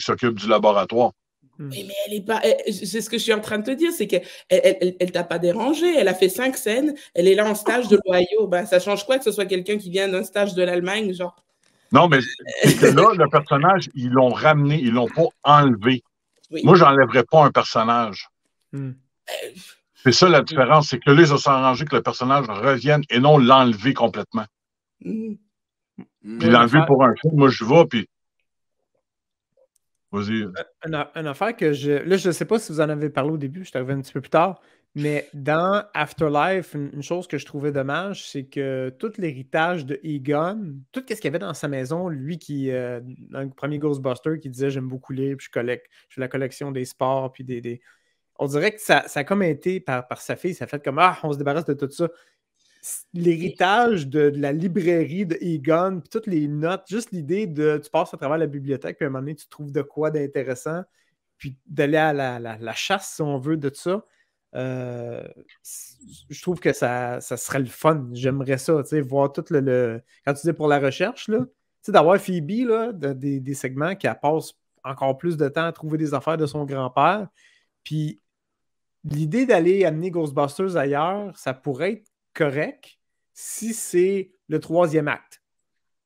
s'occupe du laboratoire. Mais elle est pas. C'est ce que je suis en train de te dire, c'est qu'elle t'a pas dérangé. Elle a fait 5 scènes. Elle est là en stage de l'Ohio. Ben, ça change quoi que ce soit quelqu'un qui vient d'un stage de l'Allemagne, genre? Non, mais c'est que là, le personnage, ils l'ont ramené, ils l'ont pas enlevé. Oui. Moi, j'enlèverais pas un personnage. C'est ça la différence, c'est que là, ils se sont arrangés que le personnage revienne et non l'enlever complètement. Puis l'enlever pour un film, moi je vais, puis. Vas-y. Une affaire que là, je ne sais pas si vous en avez parlé au début, je suis arrivé un petit peu plus tard, mais dans Afterlife, une chose que je trouvais dommage, c'est que tout l'héritage de Egon, tout ce qu'il y avait dans sa maison, lui qui, dans le premier Ghostbuster, qui disait j'aime beaucoup lire, puis je fais la collection des sports, puis des... On dirait que ça a comme été par sa fille, ça a fait comme on se débarrasse de tout ça. L'héritage de la librairie de Egon, puis toutes les notes, juste l'idée de tu passes à travers la bibliothèque, puis à un moment donné, tu trouves de quoi d'intéressant, puis d'aller à la chasse, si on veut, de ça. Je trouve que ça serait le fun. J'aimerais ça, tu sais, voir tout quand tu dis pour la recherche, là, tu sais, d'avoir Phoebe, là, des segments qui passe encore plus de temps à trouver des affaires de son grand-père. Puis l'idée d'aller amener Ghostbusters ailleurs, ça pourrait être correct si c'est le 3e acte.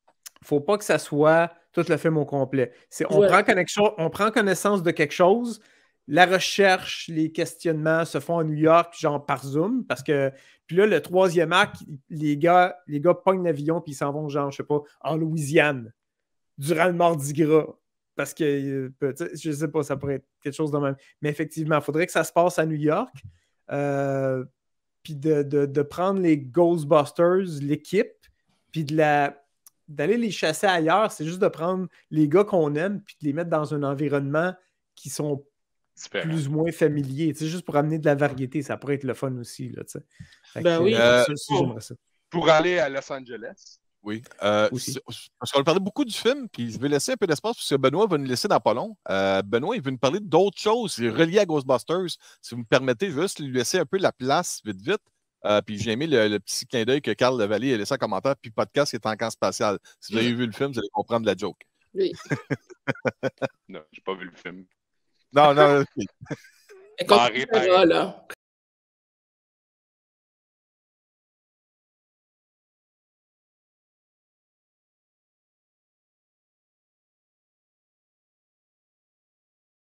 Il ne faut pas que ça soit tout le film au complet. On prend connaissance de quelque chose, la recherche, les questionnements se font à New York, genre par Zoom, parce que puis là, le 3e acte, les gars pognent l'avion puis ils s'en vont, genre, je sais pas, en Louisiane, durant le Mardi Gras. Parce que, je ne sais pas, ça pourrait être quelque chose de même. Mais effectivement, il faudrait que ça se passe à New York. Puis de prendre les Ghostbusters, l'équipe, puis d'aller les chasser ailleurs. C'est juste de prendre les gars qu'on aime puis de les mettre dans un environnement qui sont plus ou moins familiers. Juste pour amener de la variété. Ça pourrait être le fun aussi. Là, oui. J'aimerais ça. Pour aller à Los Angeles. Oui. Parce qu'on a parlé beaucoup du film, puis je vais laisser un peu d'espace parce que Benoît va nous laisser dans pas long. Benoît, il veut nous parler d'autres choses reliées à Ghostbusters. Si vous me permettez, je vais juste lui laisser un peu la place vite. Puis j'ai aimé le petit clin d'œil que Carl Lavallée a laissé en commentaire, puis podcast qui est en camp spatial. Si vous avez vu le film, vous allez comprendre la joke. Oui. Non, j'ai pas vu le film. Non. Là.